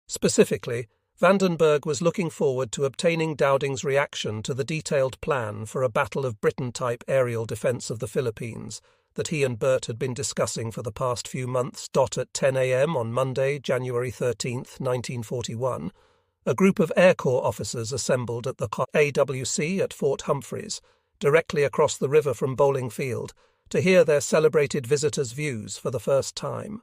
Specifically, Vandenberg was looking forward to obtaining Dowding's reaction to the detailed plan for a Battle of Britain-type aerial defence of the Philippines that he and Bert had been discussing for the past few months. At 10 a.m. on Monday, January 13, 1941, a group of Air Corps officers assembled at the AWC at Fort Humphreys, directly across the river from Bowling Field, to hear their celebrated visitors' views for the first time.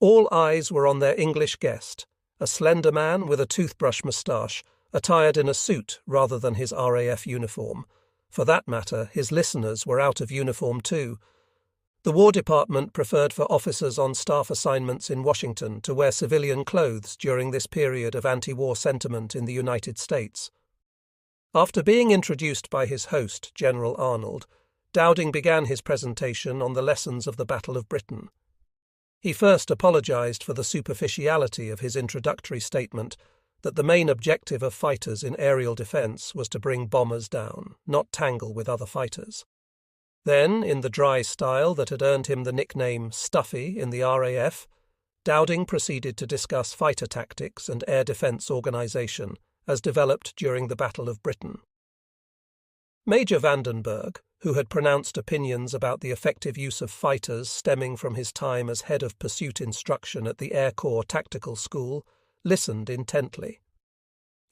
All eyes were on their English guest, a slender man with a toothbrush moustache, attired in a suit rather than his RAF uniform. For that matter, his listeners were out of uniform too. The War Department preferred for officers on staff assignments in Washington to wear civilian clothes during this period of anti-war sentiment in the United States. After being introduced by his host, General Arnold, Dowding began his presentation on the lessons of the Battle of Britain. He first apologized for the superficiality of his introductory statement that the main objective of fighters in aerial defense was to bring bombers down, not tangle with other fighters. Then, in the dry style that had earned him the nickname Stuffy in the RAF, Dowding proceeded to discuss fighter tactics and air defense organization as developed during the Battle of Britain. Major Vandenberg, who had pronounced opinions about the effective use of fighters stemming from his time as head of pursuit instruction at the Air Corps Tactical School, listened intently.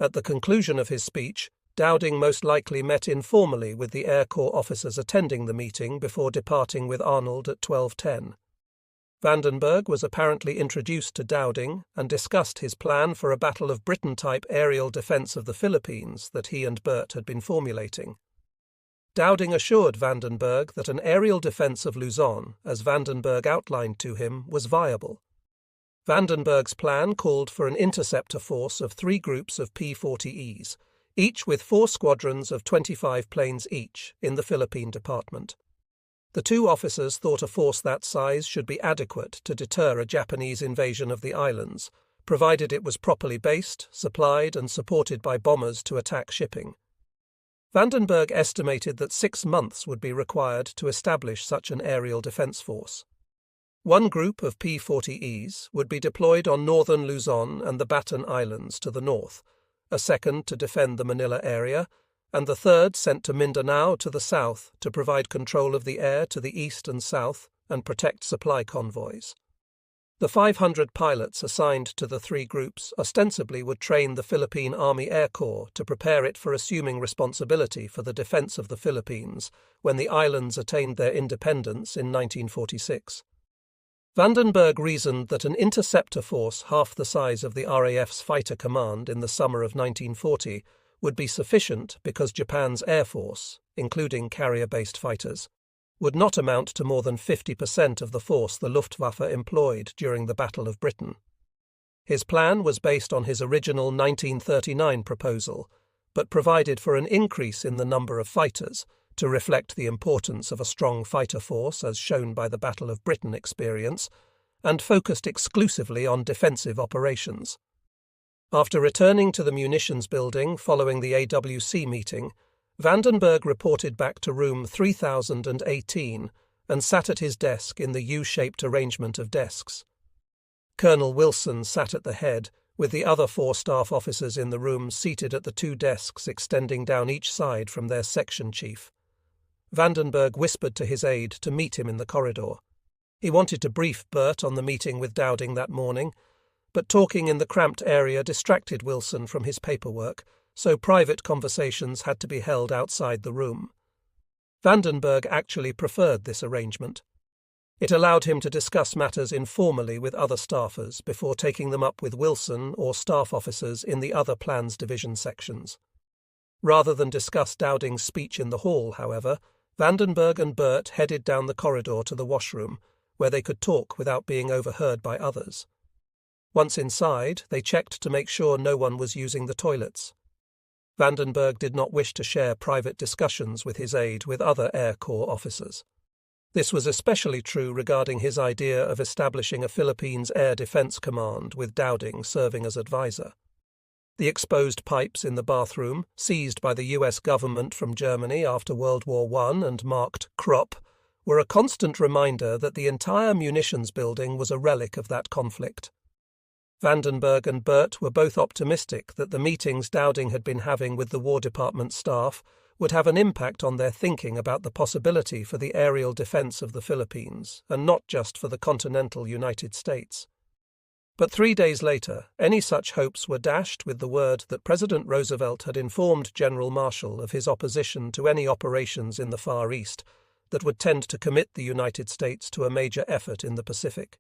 At the conclusion of his speech, Dowding most likely met informally with the Air Corps officers attending the meeting before departing with Arnold at 12:10. Vandenberg was apparently introduced to Dowding and discussed his plan for a Battle of Britain-type aerial defense of the Philippines that he and Bert had been formulating. Dowding assured Vandenberg that an aerial defense of Luzon, as Vandenberg outlined to him, was viable. Vandenberg's plan called for an interceptor force of 3 groups of P-40Es, each with 4 squadrons of 25 planes each in the Philippine Department. The 2 officers thought a force that size should be adequate to deter a Japanese invasion of the islands, provided it was properly based, supplied, and supported by bombers to attack shipping. Vandenberg estimated that 6 months would be required to establish such an aerial defense force. 1 group of P-40Es would be deployed on northern Luzon and the Baton Islands to the north, a second to defend the Manila area, and the third sent to Mindanao to the south to provide control of the air to the east and south and protect supply convoys. The 500 pilots assigned to the 3 groups ostensibly would train the Philippine Army Air Corps to prepare it for assuming responsibility for the defense of the Philippines when the islands attained their independence in 1946. Vandenberg reasoned that an interceptor force half the size of the RAF's fighter command in the summer of 1940 would be sufficient because Japan's air force, including carrier-based fighters, would not amount to more than 50% of the force the Luftwaffe employed during the Battle of Britain. His plan was based on his original 1939 proposal, but provided for an increase in the number of fighters to reflect the importance of a strong fighter force as shown by the Battle of Britain experience, and focused exclusively on defensive operations. After returning to the munitions building following the AWC meeting, Vandenberg reported back to room 3018 and sat at his desk in the U-shaped arrangement of desks. Colonel Wilson sat at the head, with the other 4 staff officers in the room seated at the 2 desks extending down each side from their section chief. Vandenberg whispered to his aide to meet him in the corridor. He wanted to brief Bert on the meeting with Dowding that morning, but talking in the cramped area distracted Wilson from his paperwork, so private conversations had to be held outside the room. Vandenberg actually preferred this arrangement. It allowed him to discuss matters informally with other staffers before taking them up with Wilson or staff officers in the other plans division sections. Rather than discuss Dowding's speech in the hall, however, Vandenberg and Bert headed down the corridor to the washroom, where they could talk without being overheard by others. Once inside, they checked to make sure no one was using the toilets. Vandenberg did not wish to share private discussions with his aide with other Air Corps officers. This was especially true regarding his idea of establishing a Philippines Air Defense Command with Dowding serving as advisor. The exposed pipes in the bathroom, seized by the US government from Germany after World War I and marked Krupp, were a constant reminder that the entire munitions building was a relic of that conflict. Vandenberg and Bert were both optimistic that the meetings Dowding had been having with the War Department staff would have an impact on their thinking about the possibility for the aerial defense of the Philippines, and not just for the continental United States. But 3 days later, any such hopes were dashed with the word that President Roosevelt had informed General Marshall of his opposition to any operations in the Far East that would tend to commit the United States to a major effort in the Pacific.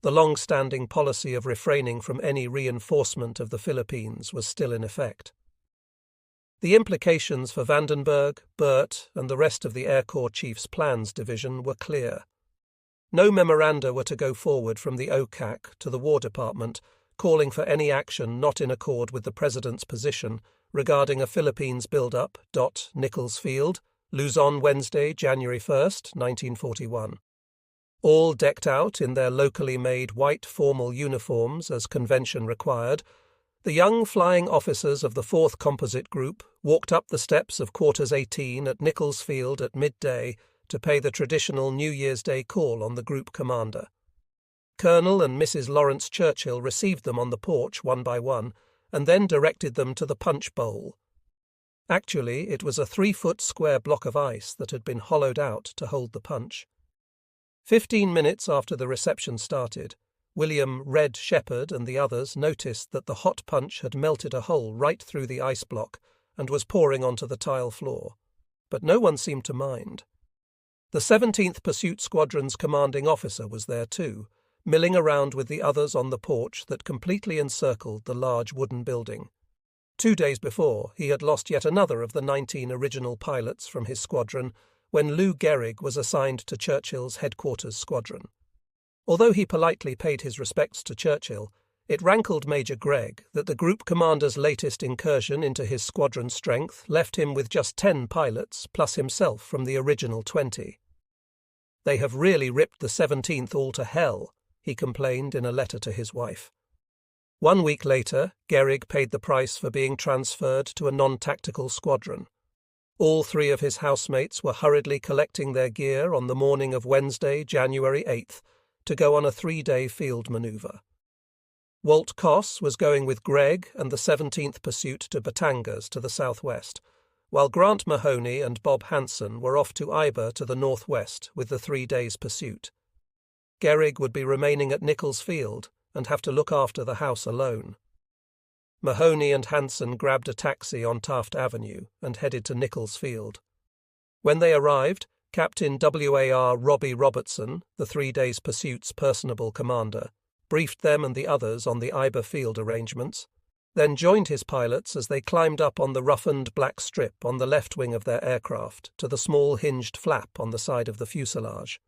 The long-standing policy of refraining from any reinforcement of the Philippines was still in effect. The implications for Vandenberg, Burt, and the rest of the Air Corps Chiefs Plans Division were clear. No memoranda were to go forward from the OCAC to the War Department calling for any action not in accord with the President's position regarding a Philippines build-up. Nichols Field, Luzon, Wednesday, January 1, 1941. All decked out in their locally made white formal uniforms as convention required, the young flying officers of the 4th Composite Group walked up the steps of Quarters 18 at Nichols Field at midday to pay the traditional New Year's Day call on the group commander. Colonel and Mrs. Lawrence Churchill received them on the porch one by one and then directed them to the punch bowl. Actually, it was a 3-foot square block of ice that had been hollowed out to hold the punch. 15 minutes after the reception started, William Red Shepherd and the others noticed that the hot punch had melted a hole right through the ice block and was pouring onto the tile floor. But no one seemed to mind. The 17th Pursuit Squadron's commanding officer was there too, milling around with the others on the porch that completely encircled the large wooden building. 2 days before, he had lost yet another of the 19 original pilots from his squadron when Lou Gehrig was assigned to Churchill's headquarters squadron. Although he politely paid his respects to Churchill, it rankled Major Gregg that the group commander's latest incursion into his squadron strength left him with just 10 pilots, plus himself from the original 20. "They have really ripped the 17th all to hell," he complained in a letter to his wife. 1 week later, Gehrig paid the price for being transferred to a non-tactical squadron. All 3 of his housemates were hurriedly collecting their gear on the morning of Wednesday, January 8th, to go on a 3-day field maneuver. Walt Koss was going with Gregg and the 17th Pursuit to Batangas to the southwest, while Grant Mahoney and Bob Hanson were off to Iba to the northwest with the 3 days' pursuit. Gehrig would be remaining at Nichols Field and have to look after the house alone. Mahoney and Hanson grabbed a taxi on Taft Avenue and headed to Nichols Field. When they arrived, Captain WAR Robbie Robertson, the 3 days' pursuit's personable commander, briefed them and the others on the Iba Field arrangements, then joined his pilots as they climbed up on the roughened black strip on the left wing of their aircraft to the small hinged flap on the side of the fuselage.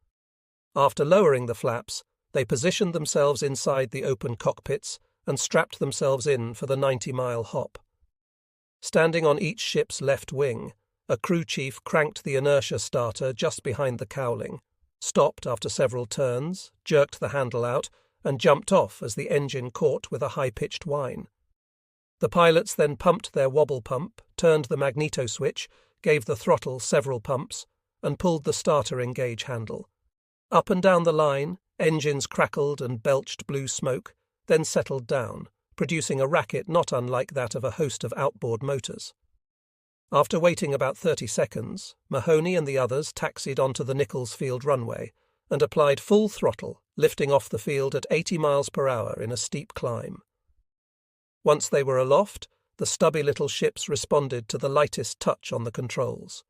After lowering the flaps, they positioned themselves inside the open cockpits and strapped themselves in for the 90-mile hop. Standing on each ship's left wing, a crew chief cranked the inertia starter just behind the cowling, stopped after several turns, jerked the handle out, and jumped off as the engine caught with a high-pitched whine. The pilots then pumped their wobble pump, turned the magneto switch, gave the throttle several pumps, and pulled the starter engage handle. Up and down the line, engines crackled and belched blue smoke, then settled down, producing a racket not unlike that of a host of outboard motors. After waiting about 30 seconds, Mahoney and the others taxied onto the Nichols Field runway and applied full throttle, lifting off the field at 80 miles per hour in a steep climb. Once they were aloft, the stubby little ships responded to the lightest touch on the controls.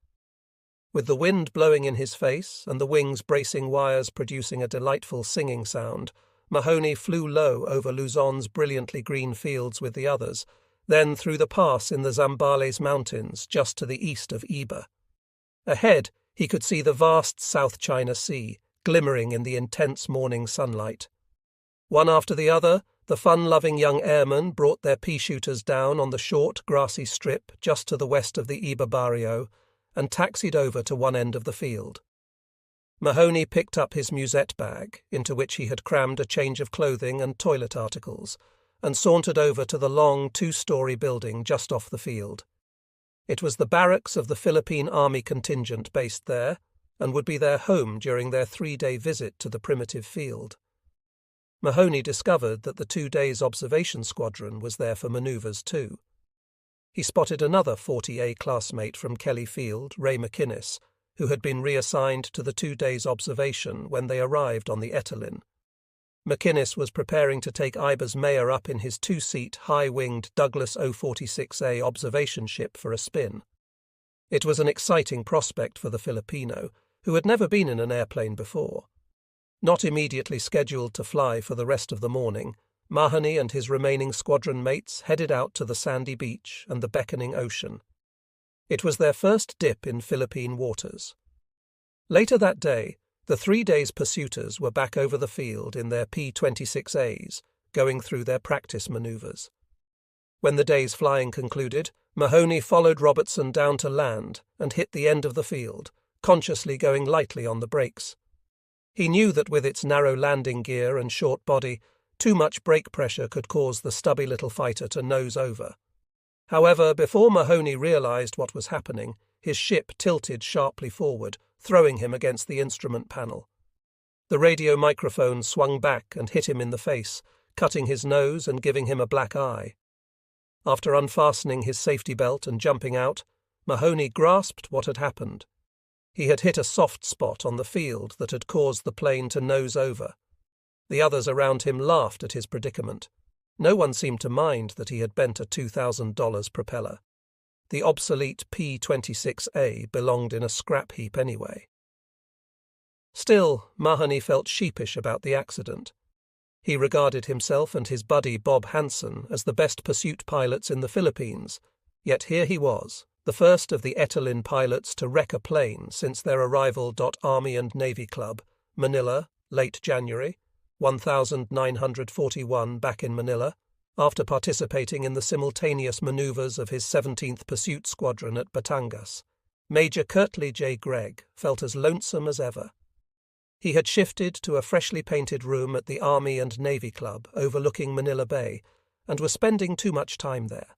With the wind blowing in his face and the wings bracing wires producing a delightful singing sound, Mahoney flew low over Luzon's brilliantly green fields with the others, then through the pass in the Zambales Mountains just to the east of Iba. Ahead, he could see the vast South China Sea, glimmering in the intense morning sunlight. One after the other, the fun-loving young airmen brought their pea-shooters down on the short, grassy strip just to the west of the Iba barrio and taxied over to one end of the field. Mahoney picked up his musette bag, into which he had crammed a change of clothing and toilet articles, and sauntered over to the long 2-story building just off the field. It was the barracks of the Philippine Army contingent based there, and would be their home during their 3-day visit to the primitive field. Mahoney discovered that the 2 days' observation squadron was there for manoeuvres too. he spotted another 40A classmate from Kelly Field, Ray McInnes, who had been reassigned to the 2 days' observation when they arrived on the Etolyn. McInnes was preparing to take Iber's Mayor up in his 2-seat, high-winged Douglas 046A observation ship for a spin. It was an exciting prospect for the Filipino, who had never been in an airplane before. Not immediately scheduled to fly for the rest of the morning, Mahoney and his remaining squadron mates headed out to the sandy beach and the beckoning ocean. It was their first dip in Philippine waters. Later that day, the 3 days' pursuiters were back over the field in their P-26As, going through their practice maneuvers. When the day's flying concluded, Mahoney followed Robertson down to land and hit the end of the field, consciously going lightly on the brakes. He knew that with its narrow landing gear and short body, too much brake pressure could cause the stubby little fighter to nose over. However, before Mahoney realized what was happening, his ship tilted sharply forward, throwing him against the instrument panel. The radio microphone swung back and hit him in the face, cutting his nose and giving him a black eye. After unfastening his safety belt and jumping out, Mahoney grasped what had happened. He had hit a soft spot on the field that had caused the plane to nose over. The others around him laughed at his predicament. No one seemed to mind that he had bent a $2,000 propeller. The obsolete P-26A belonged in a scrap heap anyway. Still, Mahoney felt sheepish about the accident. He regarded himself and his buddy Bob Hansen as the best pursuit pilots in the Philippines, yet here he was, the first of the Etolyn pilots to wreck a plane since their arrival. Army and Navy Club, Manila, late January, 1941 back in Manila, after participating in the simultaneous maneuvers of his 17th Pursuit Squadron at Batangas. Major Curtly J. Gregg felt as lonesome as ever. He had shifted to a freshly painted room at the Army and Navy Club overlooking Manila Bay and was spending too much time there.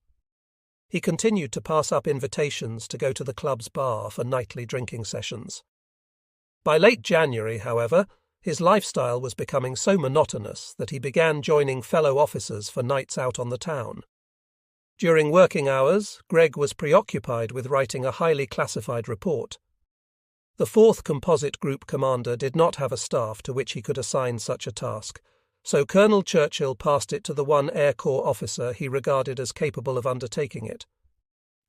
He continued to pass up invitations to go to the club's bar for nightly drinking sessions. By late January, however, his lifestyle was becoming so monotonous that he began joining fellow officers for nights out on the town. During working hours, Gregg was preoccupied with writing a highly classified report. The 4th Composite Group commander did not have a staff to which he could assign such a task, so Colonel Churchill passed it to the one Air Corps officer he regarded as capable of undertaking it.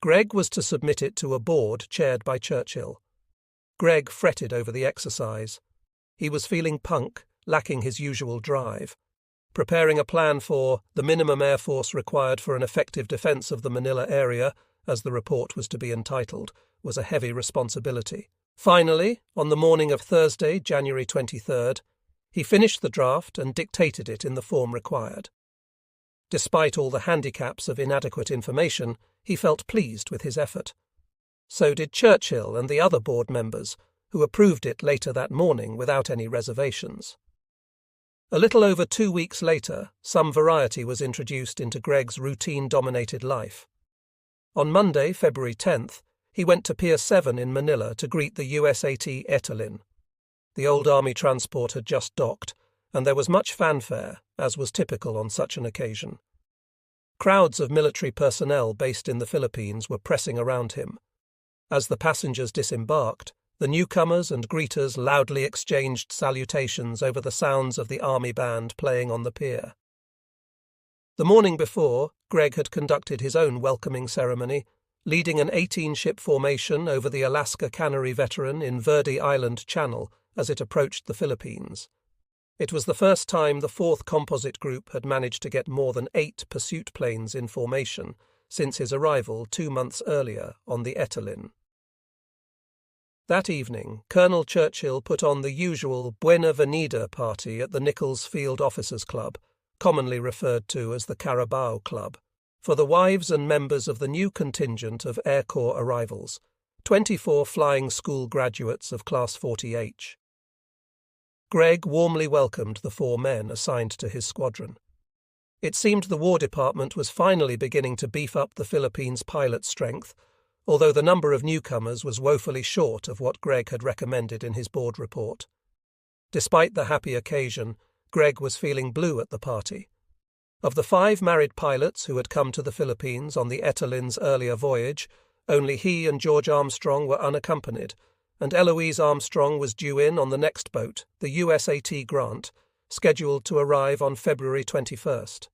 Gregg was to submit it to a board chaired by Churchill. Gregg fretted over the exercise. He was feeling punk, lacking his usual drive. Preparing a plan for the minimum air force required for an effective defence of the Manila area, as the report was to be entitled, was a heavy responsibility. Finally, on the morning of Thursday, January 23rd, he finished the draft and dictated it in the form required. Despite all the handicaps of inadequate information, he felt pleased with his effort. So did Churchill and the other board members, who approved it later that morning without any reservations. A little over 2 weeks later, some variety was introduced into Gregg's routine-dominated life. On Monday, February 10th, he went to Pier 7 in Manila to greet the USAT Etolyn. The old Army transport had just docked, and there was much fanfare, as was typical on such an occasion. Crowds of military personnel based in the Philippines were pressing around him. As the passengers disembarked, the newcomers and greeters loudly exchanged salutations over the sounds of the Army band playing on the pier. The morning before, Gregg had conducted his own welcoming ceremony, leading an 18-ship formation over the Alaska Cannery Veteran in Verde Island Channel as it approached the Philippines. It was the first time the 4th Composite Group had managed to get more than 8 pursuit planes in formation since his arrival 2 months earlier on the Etolyn. That evening, Colonel Churchill put on the usual Buena Venida party at the Nichols Field Officers Club, commonly referred to as the Carabao Club, for the wives and members of the new contingent of Air Corps arrivals, 24 flying school graduates of Class 40H. Gregg warmly welcomed the 4 men assigned to his squadron. It seemed the War Department was finally beginning to beef up the Philippines' pilot strength, although the number of newcomers was woefully short of what Gregg had recommended in his board report. Despite the happy occasion, Gregg was feeling blue at the party. Of the 5 married pilots who had come to the Philippines on the Etelin's earlier voyage, only he and George Armstrong were unaccompanied, and Eloise Armstrong was due in on the next boat, the USAT Grant, scheduled to arrive on February 21st.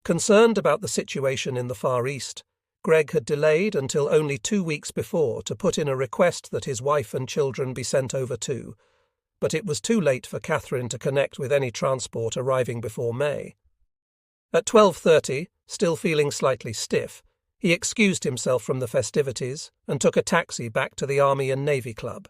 Concerned about the situation in the Far East, Greg had delayed until only 2 weeks before to put in a request that his wife and children be sent over too, but it was too late for Catherine to connect with any transport arriving before May. At 12:30, still feeling slightly stiff, he excused himself from the festivities and took a taxi back to the Army and Navy Club.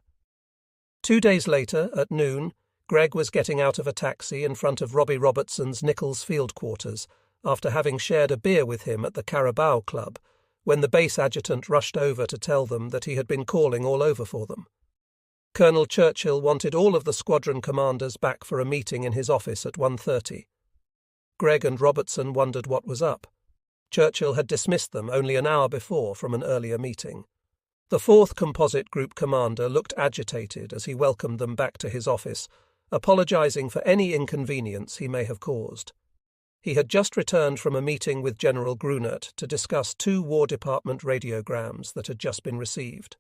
2 days later, at noon, Greg was getting out of a taxi in front of Robbie Robertson's Nichols Field Quarters after having shared a beer with him at the Carabao Club, when the base adjutant rushed over to tell them that he had been calling all over for them. Colonel Churchill wanted all of the squadron commanders back for a meeting in his office at 1:30. Greg and Robertson wondered what was up. Churchill had dismissed them only an hour before from an earlier meeting. The 4th Composite Group commander looked agitated as he welcomed them back to his office, apologizing for any inconvenience he may have caused. He had just returned from a meeting with General Grunert to discuss 2 War Department radiograms that had just been received.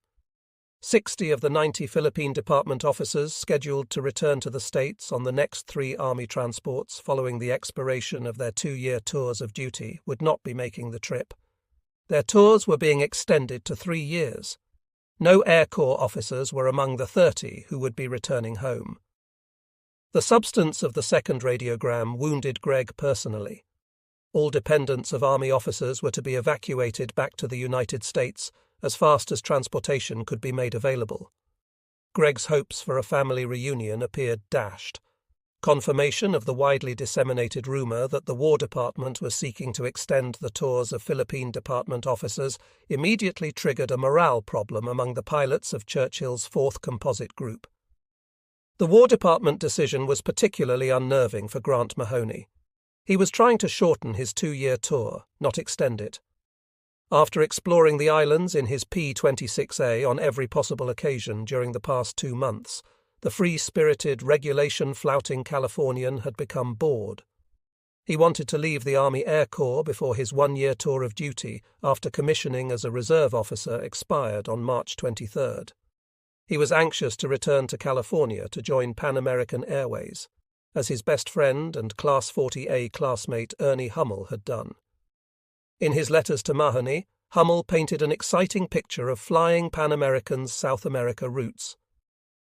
60 of the 90 Philippine Department officers scheduled to return to the States on the next 3 Army transports following the expiration of their 2-year tours of duty would not be making the trip. Their tours were being extended to 3 years. No Air Corps officers were among the 30 who would be returning home. The substance of the second radiogram wounded Greg personally. All dependents of Army officers were to be evacuated back to the United States as fast as transportation could be made available. Greg's hopes for a family reunion appeared dashed. Confirmation of the widely disseminated rumour that the War Department was seeking to extend the tours of Philippine Department officers immediately triggered a morale problem among the pilots of Churchill's 4th Composite Group. The War Department decision was particularly unnerving for Grant Mahoney. He was trying to shorten his 2-year tour, not extend it. After exploring the islands in his P-26A on every possible occasion during the past 2 months, the free-spirited, regulation-flouting Californian had become bored. He wanted to leave the Army Air Corps before his 1-year tour of duty after commissioning as a reserve officer expired on March 23rd. He was anxious to return to California to join Pan American Airways, as his best friend and Class 40A classmate Ernie Hummel had done. In his letters to Mahoney, Hummel painted an exciting picture of flying Pan American's South America routes.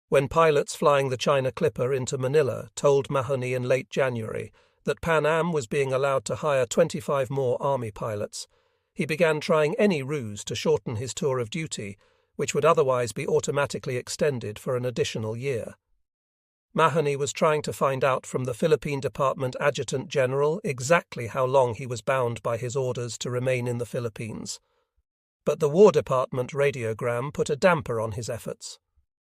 When pilots flying the China Clipper into Manila told Mahoney in late January that Pan Am was being allowed to hire 25 more Army pilots, he began trying any ruse to shorten his tour of duty, which would otherwise be automatically extended for an additional year. Mahoney was trying to find out from the Philippine Department Adjutant General exactly how long he was bound by his orders to remain in the Philippines. But the War Department radiogram put a damper on his efforts.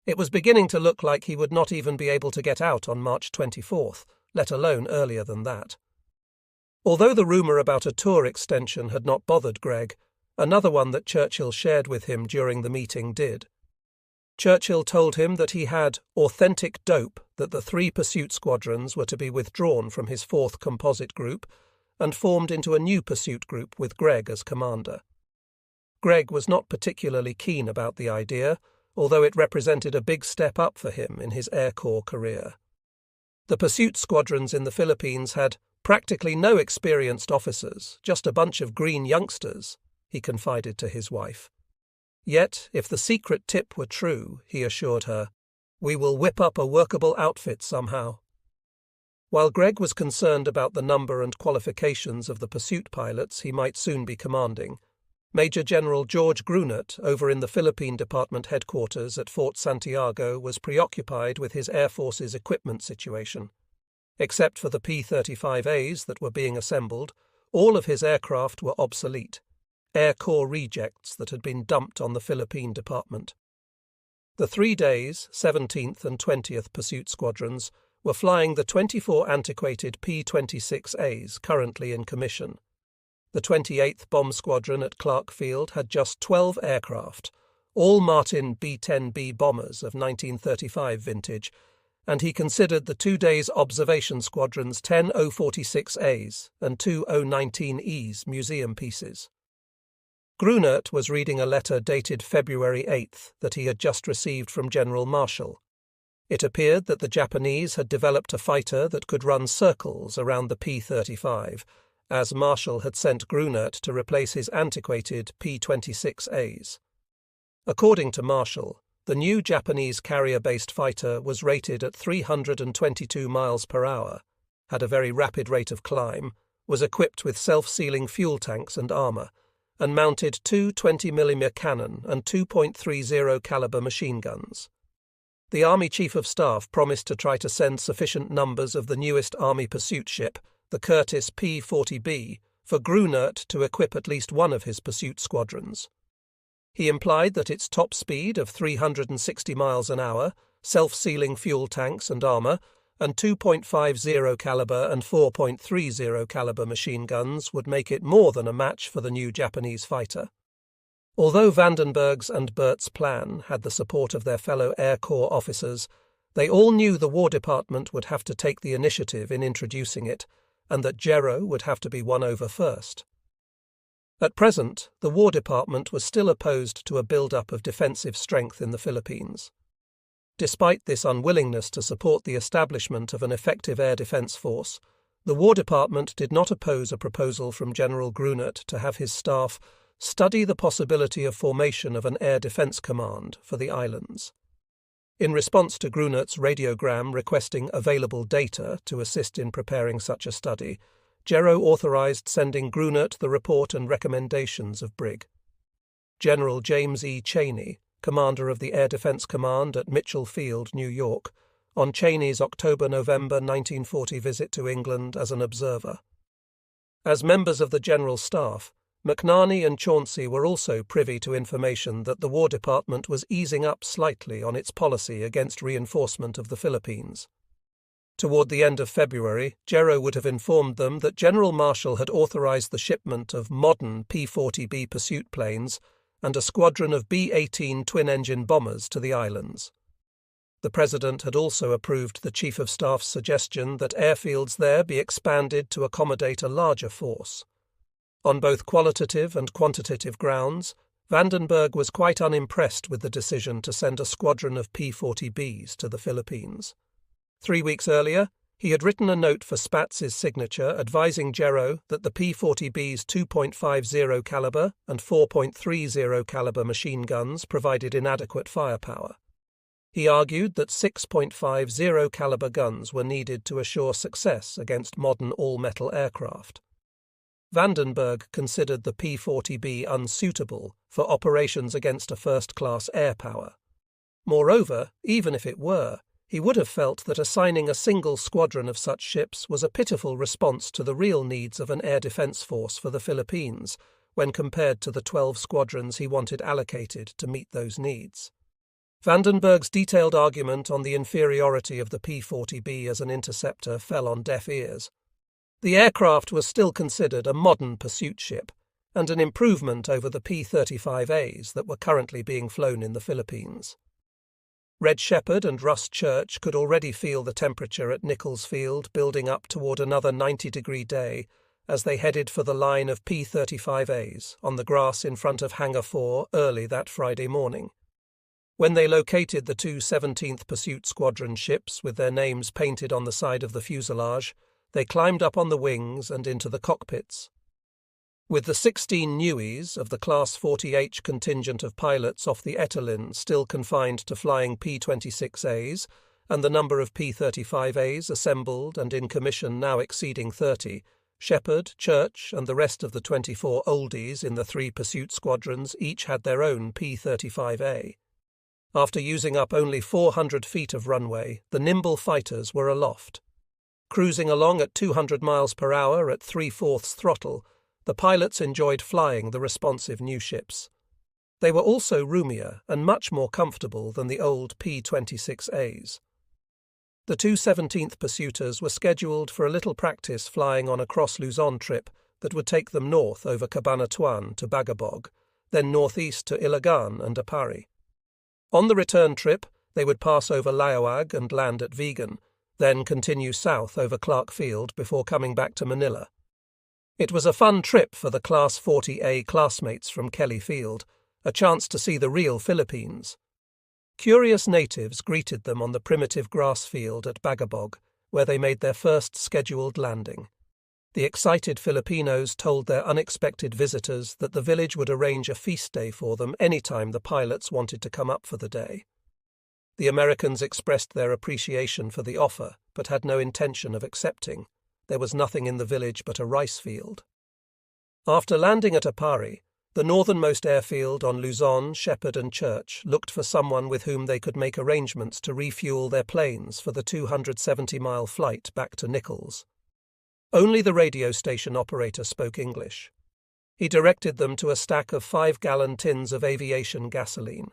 It was beginning to look like he would not even be able to get out on March 24th, let alone earlier than that. Although the rumour about a tour extension had not bothered Greg, another one that Churchill shared with him during the meeting did. Churchill told him that he had authentic dope that the 3 pursuit squadrons were to be withdrawn from his 4th Composite Group and formed into a new pursuit group with Greg as commander. Greg was not particularly keen about the idea, although it represented a big step up for him in his Air Corps career. The pursuit squadrons in the Philippines had practically no experienced officers, just a bunch of green youngsters, he confided to his wife. Yet, if the secret tip were true, he assured her, we will whip up a workable outfit somehow. While Greg was concerned about the number and qualifications of the pursuit pilots he might soon be commanding, Major General George Grunert over in the Philippine Department headquarters at Fort Santiago was preoccupied with his Air Force's equipment situation. Except for the P-35As that were being assembled, all of his aircraft were obsolete. Air Corps rejects that had been dumped on the Philippine Department. The 3 days, 17th and 20th Pursuit Squadrons, were flying the 24 antiquated P-26As currently in commission. The 28th Bomb Squadron at Clark Field had just 12 aircraft, all Martin B-10B bombers of 1935 vintage, and he considered the 2 days observation squadrons 10 046As and 2 019Es museum pieces. Grunert was reading a letter dated February 8th that he had just received from General Marshall. It appeared that the Japanese had developed a fighter that could run circles around the P-35, as Marshall had sent Grunert to replace his antiquated P-26As. According to Marshall, the new Japanese carrier-based fighter was rated at 322 miles per hour, had a very rapid rate of climb, was equipped with self-sealing fuel tanks and armor, and mounted 2 20mm cannon and 2.30 caliber machine guns. The Army Chief of Staff promised to try to send sufficient numbers of the newest Army pursuit ship, the Curtiss P-40B, for Grunert to equip at least one of his pursuit squadrons. He implied that its top speed of 360 miles an hour, self-sealing fuel tanks and armor, and 2.50 caliber and 4.30 caliber machine guns would make it more than a match for the new Japanese fighter. Although Vandenberg's and Bert's plan had the support of their fellow Air Corps officers, they all knew the War Department would have to take the initiative in introducing it, and that Gero would have to be won over first. At present, the War Department was still opposed to a build-up of defensive strength in the Philippines. Despite this unwillingness to support the establishment of an effective air defense force, the War Department did not oppose a proposal from General Grunert to have his staff study the possibility of formation of an air defense command for the islands. In response to Grunert's radiogram requesting available data to assist in preparing such a study, Gero authorized sending Grunert the report and recommendations of Brig. General James E. Cheney, commander of the Air Defense Command at Mitchell Field, New York, on Cheney's October-November 1940 visit to England as an observer. As members of the General Staff, McNarney and Chauncey were also privy to information that the War Department was easing up slightly on its policy against reinforcement of the Philippines. Toward the end of February, Gero would have informed them that General Marshall had authorized the shipment of modern P-40B pursuit planes and a squadron of B-18 twin-engine bombers to the islands. The President had also approved the Chief of Staff's suggestion that airfields there be expanded to accommodate a larger force. On both qualitative and quantitative grounds, Vandenberg was quite unimpressed with the decision to send a squadron of P-40Bs to the Philippines. 3 weeks earlier, he had written a note for Spatz's signature advising Gero that the P-40B's 2.50 caliber and 4.30 caliber machine guns provided inadequate firepower. He argued that 6.50 caliber guns were needed to assure success against modern all-metal aircraft. Vandenberg considered the P-40B unsuitable for operations against a first-class air power. Moreover, even if it were, he would have felt that assigning a single squadron of such ships was a pitiful response to the real needs of an air defense force for the Philippines when compared to the 12 squadrons he wanted allocated to meet those needs. Vandenberg's detailed argument on the inferiority of the P-40B as an interceptor fell on deaf ears. The aircraft was still considered a modern pursuit ship and an improvement over the P-35As that were currently being flown in the Philippines. Red Shepherd and Russ Church could already feel the temperature at Nichols Field building up toward another 90-degree day as they headed for the line of P-35As on the grass in front of Hangar 4 early that Friday morning. When they located the two 17th Pursuit Squadron ships with their names painted on the side of the fuselage, they climbed up on the wings and into the cockpits. With the 16 Newies of the Class 40H contingent of pilots off the Etterlin still confined to flying P-26As, and the number of P-35As assembled and in commission now exceeding 30, Shepherd, Church, and the rest of the 24 oldies in the 3 pursuit squadrons each had their own P-35A. After using up only 400 feet of runway, the nimble fighters were aloft. Cruising along at 200 miles per hour at 3/4 throttle, the pilots enjoyed flying the responsive new ships. They were also roomier and much more comfortable than the old P-26As. The two 17th Pursuiters were scheduled for a little practice flying on a cross-Luzon trip that would take them north over Cabanatuan to Bagabog, then northeast to Ilagan and Apari. On the return trip, they would pass over Laoag and land at Vigan, then continue south over Clark Field before coming back to Manila. It was a fun trip for the Class 40A classmates from Kelly Field, a chance to see the real Philippines. Curious natives greeted them on the primitive grass field at Bagabog, where they made their first scheduled landing. The excited Filipinos told their unexpected visitors that the village would arrange a feast day for them anytime the pilots wanted to come up for the day. The Americans expressed their appreciation for the offer, but had no intention of accepting. There was nothing in the village but a rice field. After landing at Apari, the northernmost airfield on Luzon, Shepherd and Church looked for someone with whom they could make arrangements to refuel their planes for the 270-mile flight back to Nichols. Only the radio station operator spoke English. He directed them to a stack of 5-gallon tins of aviation gasoline.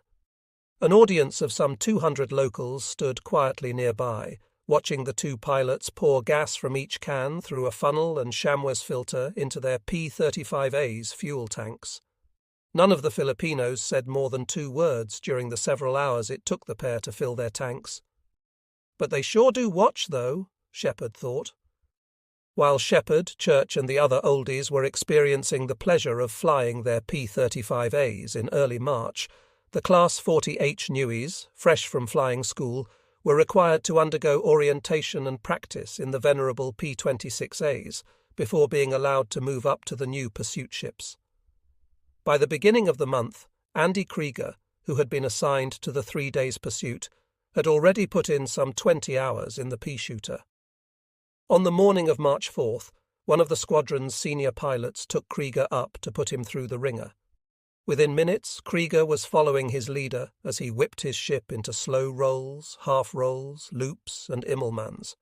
An audience of some 200 locals stood quietly nearby, watching the two pilots pour gas from each can through a funnel and chamois filter into their P-35A's fuel tanks. None of the Filipinos said more than 2 words during the several hours it took the pair to fill their tanks. But they sure do watch, though, Shepherd thought. While Shepherd, Church and the other oldies were experiencing the pleasure of flying their P-35A's in early March, the Class 40H newies, fresh from flying school, were required to undergo orientation and practice in the venerable P-26A's before being allowed to move up to the new pursuit ships. By the beginning of the month, Andy Krieger, who had been assigned to the 3 days' pursuit, had already put in some 20 hours in the pea-shooter. On the morning of March 4th, one of the squadron's senior pilots took Krieger up to put him through the ringer. Within minutes, Krieger was following his leader as he whipped his ship into slow rolls, half-rolls, loops, and immelmans.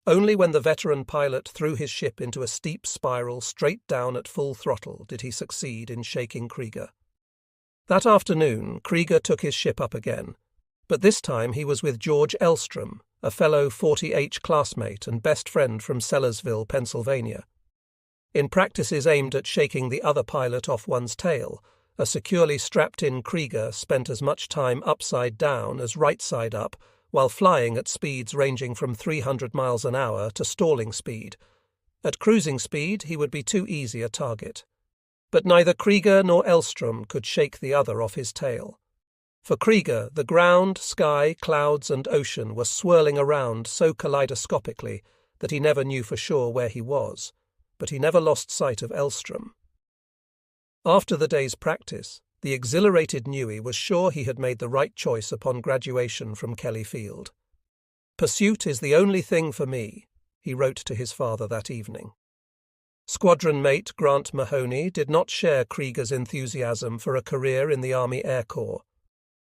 Only when the veteran pilot threw his ship into a steep spiral straight down at full throttle did he succeed in shaking Krieger. That afternoon, Krieger took his ship up again, but this time he was with George Elstrom, a fellow 40H classmate and best friend from Sellersville, Pennsylvania. In practices aimed at shaking the other pilot off one's tail, a securely strapped-in Krieger spent as much time upside down as right side up, while flying at speeds ranging from 300 miles an hour to stalling speed. At cruising speed, he would be too easy a target. But neither Krieger nor Elstrom could shake the other off his tail. For Krieger, the ground, sky, clouds and ocean were swirling around so kaleidoscopically that he never knew for sure where he was, but he never lost sight of Elstrom. After the day's practice, the exhilarated Newey was sure he had made the right choice upon graduation from Kelly Field. "Pursuit is the only thing for me," he wrote to his father that evening. Squadron mate Grant Mahoney did not share Krieger's enthusiasm for a career in the Army Air Corps.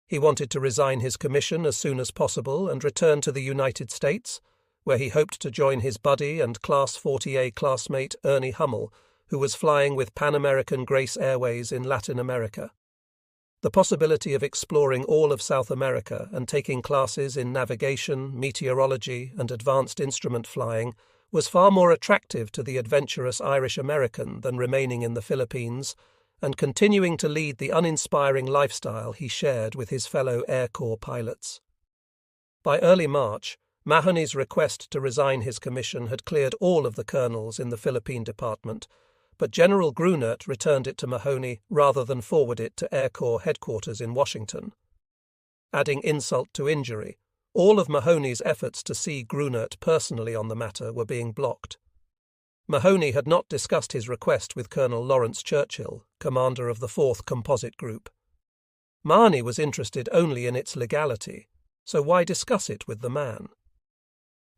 He wanted to resign his commission as soon as possible and return to the United States, where he hoped to join his buddy and Class 40A classmate Ernie Hummel, who was flying with Pan American Grace Airways in Latin America. The possibility of exploring all of South America and taking classes in navigation, meteorology, and advanced instrument flying was far more attractive to the adventurous Irish American than remaining in the Philippines and continuing to lead the uninspiring lifestyle he shared with his fellow Air Corps pilots. By early March, Mahoney's request to resign his commission had cleared all of the colonels in the Philippine Department, but General Grunert returned it to Mahoney rather than forward it to Air Corps headquarters in Washington. Adding insult to injury, all of Mahoney's efforts to see Grunert personally on the matter were being blocked. Mahoney had not discussed his request with Colonel Lawrence Churchill, commander of the 4th Composite Group. Mahoney was interested only in its legality, so why discuss it with the man?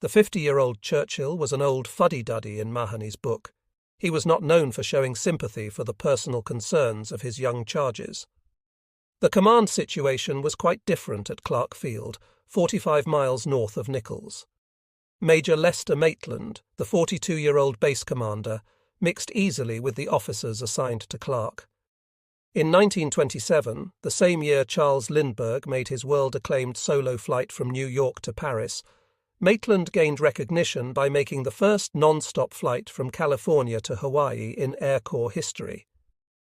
The 50-year-old Churchill was an old fuddy-duddy in Mahoney's book. He was not known for showing sympathy for the personal concerns of his young charges. The command situation was quite different at Clark Field, 45 miles north of Nichols. Major Lester Maitland, the 42-year-old base commander, mixed easily with the officers assigned to Clark. In 1927, the same year Charles Lindbergh made his world-acclaimed solo flight from New York to Paris, Maitland gained recognition by making the first non-stop flight from California to Hawaii in Air Corps history,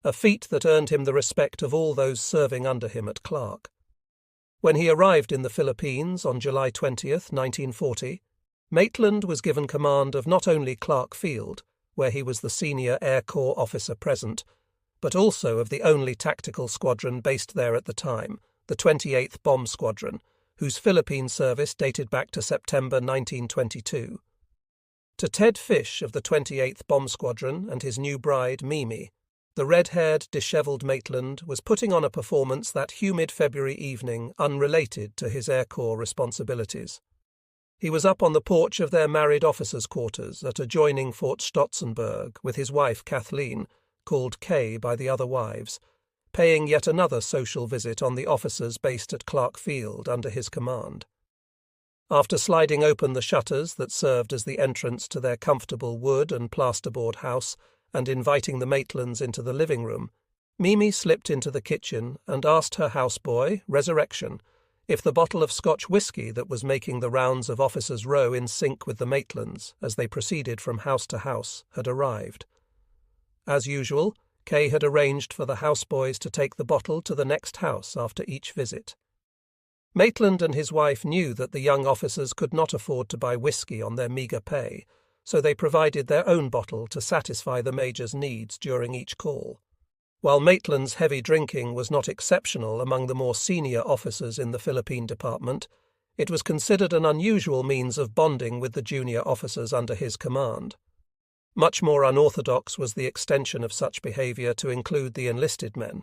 a feat that earned him the respect of all those serving under him at Clark. When he arrived in the Philippines on July 20th, 1940, Maitland was given command of not only Clark Field, where he was the senior Air Corps officer present, but also of the only tactical squadron based there at the time, the 28th Bomb Squadron, whose Philippine service dated back to September 1922. To Ted Fish of the 28th Bomb Squadron and his new bride, Mimi, the red-haired, dishevelled Maitland was putting on a performance that humid February evening unrelated to his Air Corps responsibilities. He was up on the porch of their married officers' quarters at adjoining Fort Stotzenburg with his wife Kathleen, called Kay by the other wives, paying yet another social visit on the officers based at Clark Field under his command. After sliding open the shutters that served as the entrance to their comfortable wood and plasterboard house and inviting the Maitlands into the living room, Mimi slipped into the kitchen and asked her houseboy, Resurrection, if the bottle of Scotch whisky that was making the rounds of Officers' Row in sync with the Maitlands as they proceeded from house to house had arrived. As usual, Kay had arranged for the houseboys to take the bottle to the next house after each visit. Maitland and his wife knew that the young officers could not afford to buy whisky on their meagre pay, so they provided their own bottle to satisfy the Major's needs during each call. While Maitland's heavy drinking was not exceptional among the more senior officers in the Philippine Department, it was considered an unusual means of bonding with the junior officers under his command. Much more unorthodox was the extension of such behaviour to include the enlisted men.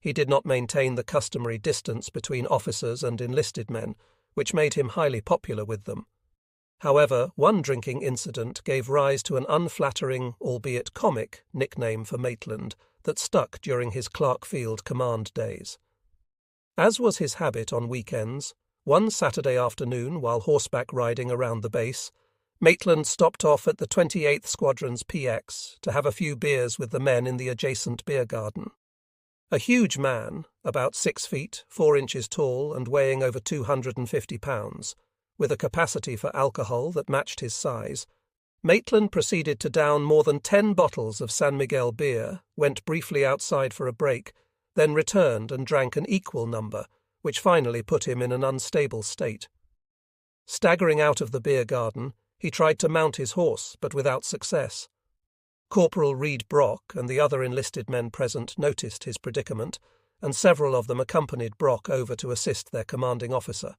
He did not maintain the customary distance between officers and enlisted men, which made him highly popular with them. However, one drinking incident gave rise to an unflattering, albeit comic, nickname for Maitland that stuck during his Clark Field command days. As was his habit on weekends, one Saturday afternoon while horseback riding around the base, Maitland stopped off at the 28th Squadron's PX to have a few beers with the men in the adjacent beer garden. A huge man, about 6 feet, 4 inches tall and weighing over 250 pounds, with a capacity for alcohol that matched his size, Maitland proceeded to down more than 10 bottles of San Miguel beer, went briefly outside for a break, then returned and drank an equal number, which finally put him in an unstable state. Staggering out of the beer garden, he tried to mount his horse, but without success. Corporal Reed Brock and the other enlisted men present noticed his predicament, and several of them accompanied Brock over to assist their commanding officer.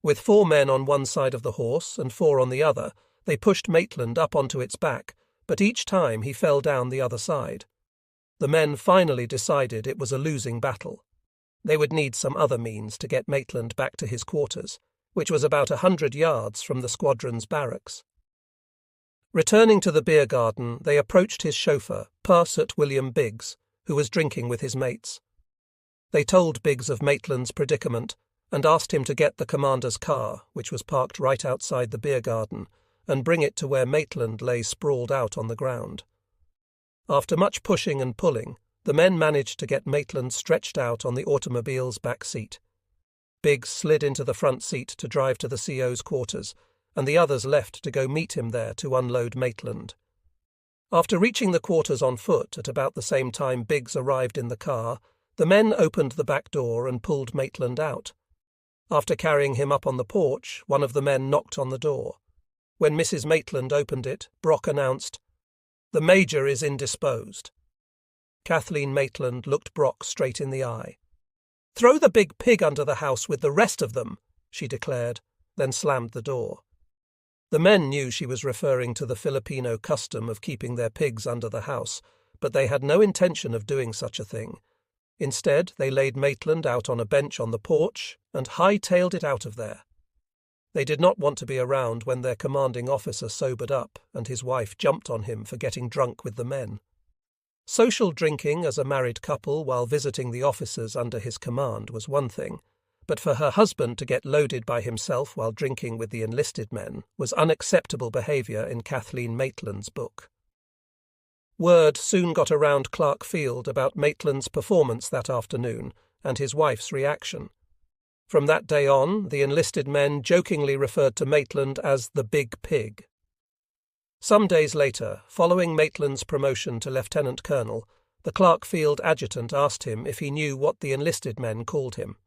With 4 men on one side of the horse and 4 on the other, they pushed Maitland up onto its back, but each time he fell down the other side. The men finally decided it was a losing battle. They would need some other means to get Maitland back to his quarters, which was about 100 yards from the squadron's barracks. Returning to the beer garden, they approached his chauffeur, Pursuit William Biggs, who was drinking with his mates. They told Biggs of Maitland's predicament and asked him to get the commander's car, which was parked right outside the beer garden, and bring it to where Maitland lay sprawled out on the ground. After much pushing and pulling, the men managed to get Maitland stretched out on the automobile's back seat. Biggs slid into the front seat to drive to the CO's quarters, and the others left to go meet him there to unload Maitland. After reaching the quarters on foot at about the same time Biggs arrived in the car, the men opened the back door and pulled Maitland out. After carrying him up on the porch, one of the men knocked on the door. When Mrs. Maitland opened it, Brock announced, "The Major is indisposed." Kathleen Maitland looked Brock straight in the eye. "Throw the big pig under the house with the rest of them," she declared, then slammed the door. The men knew she was referring to the Filipino custom of keeping their pigs under the house, but they had no intention of doing such a thing. Instead, they laid Maitland out on a bench on the porch and hightailed it out of there. They did not want to be around when their commanding officer sobered up and his wife jumped on him for getting drunk with the men. Social drinking as a married couple while visiting the officers under his command was one thing, but for her husband to get loaded by himself while drinking with the enlisted men was unacceptable behaviour in Kathleen Maitland's book. Word soon got around Clark Field about Maitland's performance that afternoon and his wife's reaction. From that day on, the enlisted men jokingly referred to Maitland as the Big Pig. Some days later, following Maitland's promotion to lieutenant colonel, the Clark Field adjutant asked him if he knew what the enlisted men called him.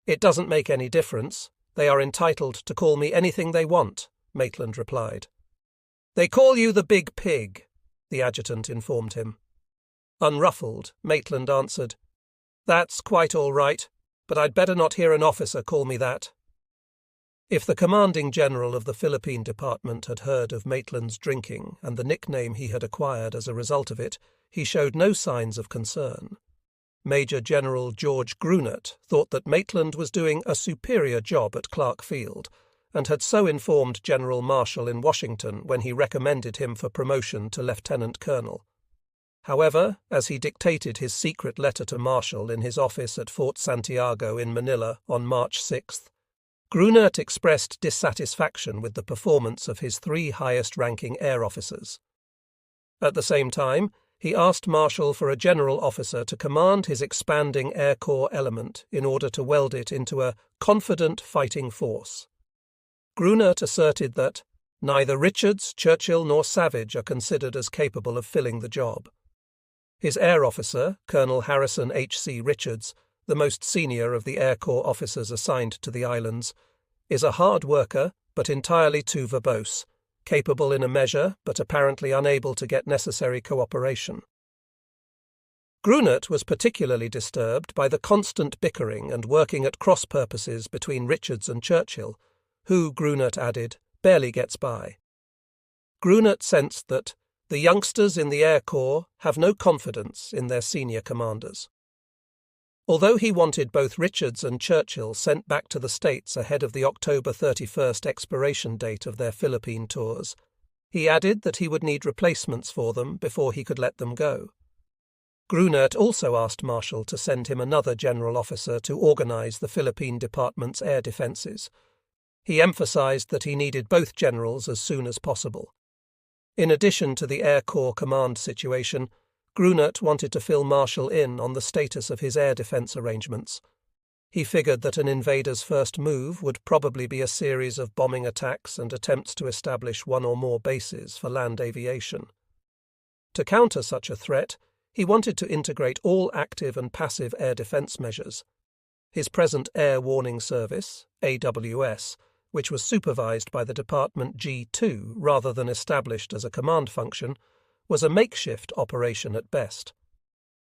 "It doesn't make any difference. They are entitled to call me anything they want," Maitland replied. "They call you the Big Pig," the adjutant informed him. Unruffled, Maitland answered, "That's quite all right, but I'd better not hear an officer call me that." If the commanding general of the Philippine Department had heard of Maitland's drinking and the nickname he had acquired as a result of it, he showed no signs of concern. Major General George Grunert thought that Maitland was doing a superior job at Clark Field, and had so informed General Marshall in Washington when he recommended him for promotion to lieutenant colonel. However, as he dictated his secret letter to Marshall in his office at Fort Santiago in Manila on March 6th, Grunert expressed dissatisfaction with the performance of his 3 highest-ranking air officers. At the same time, he asked Marshall for a general officer to command his expanding Air Corps element in order to weld it into a confident fighting force. Grunert asserted that neither Richards, Churchill nor Savage are considered as capable of filling the job. His air officer, Colonel Harrison H.C. Richards, the most senior of the Air Corps officers assigned to the islands, is a hard worker but entirely too verbose, capable in a measure but apparently unable to get necessary cooperation. Grunert was particularly disturbed by the constant bickering and working at cross purposes between Richards and Churchill, who, Grunert added, barely gets by. Grunert sensed that the youngsters in the Air Corps have no confidence in their senior commanders. Although he wanted both Richards and Churchill sent back to the States ahead of the October 31st expiration date of their Philippine tours, he added that he would need replacements for them before he could let them go. Grunert also asked Marshall to send him another general officer to organize the Philippine Department's air defenses. He emphasized that he needed both generals as soon as possible. In addition to the Air Corps command situation, Grunert wanted to fill Marshall in on the status of his air defense arrangements. He figured that an invader's first move would probably be a series of bombing attacks and attempts to establish 1 or more bases for land aviation. To counter such a threat, he wanted to integrate all active and passive air defense measures. His present Air Warning Service, AWS, which was supervised by the Department G2 rather than established as a command function, was a makeshift operation at best.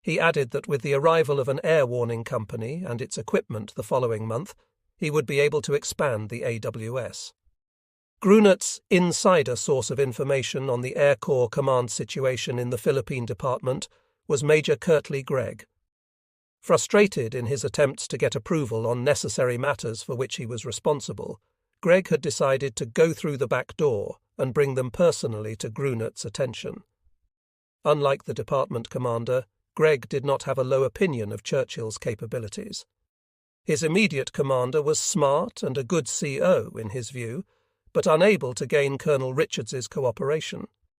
He added that with the arrival of an air warning company and its equipment the following month, he would be able to expand the AWS. Grunert's insider source of information on the Air Corps command situation in the Philippine Department was Major Curtly Gregg. Frustrated in his attempts to get approval on necessary matters for which he was responsible, Gregg had decided to go through the back door and bring them personally to Grunert's attention. Unlike the department commander, Gregg did not have a low opinion of Churchill's capabilities. His immediate commander was smart and a good CO in his view, but unable to gain Colonel Richards's cooperation.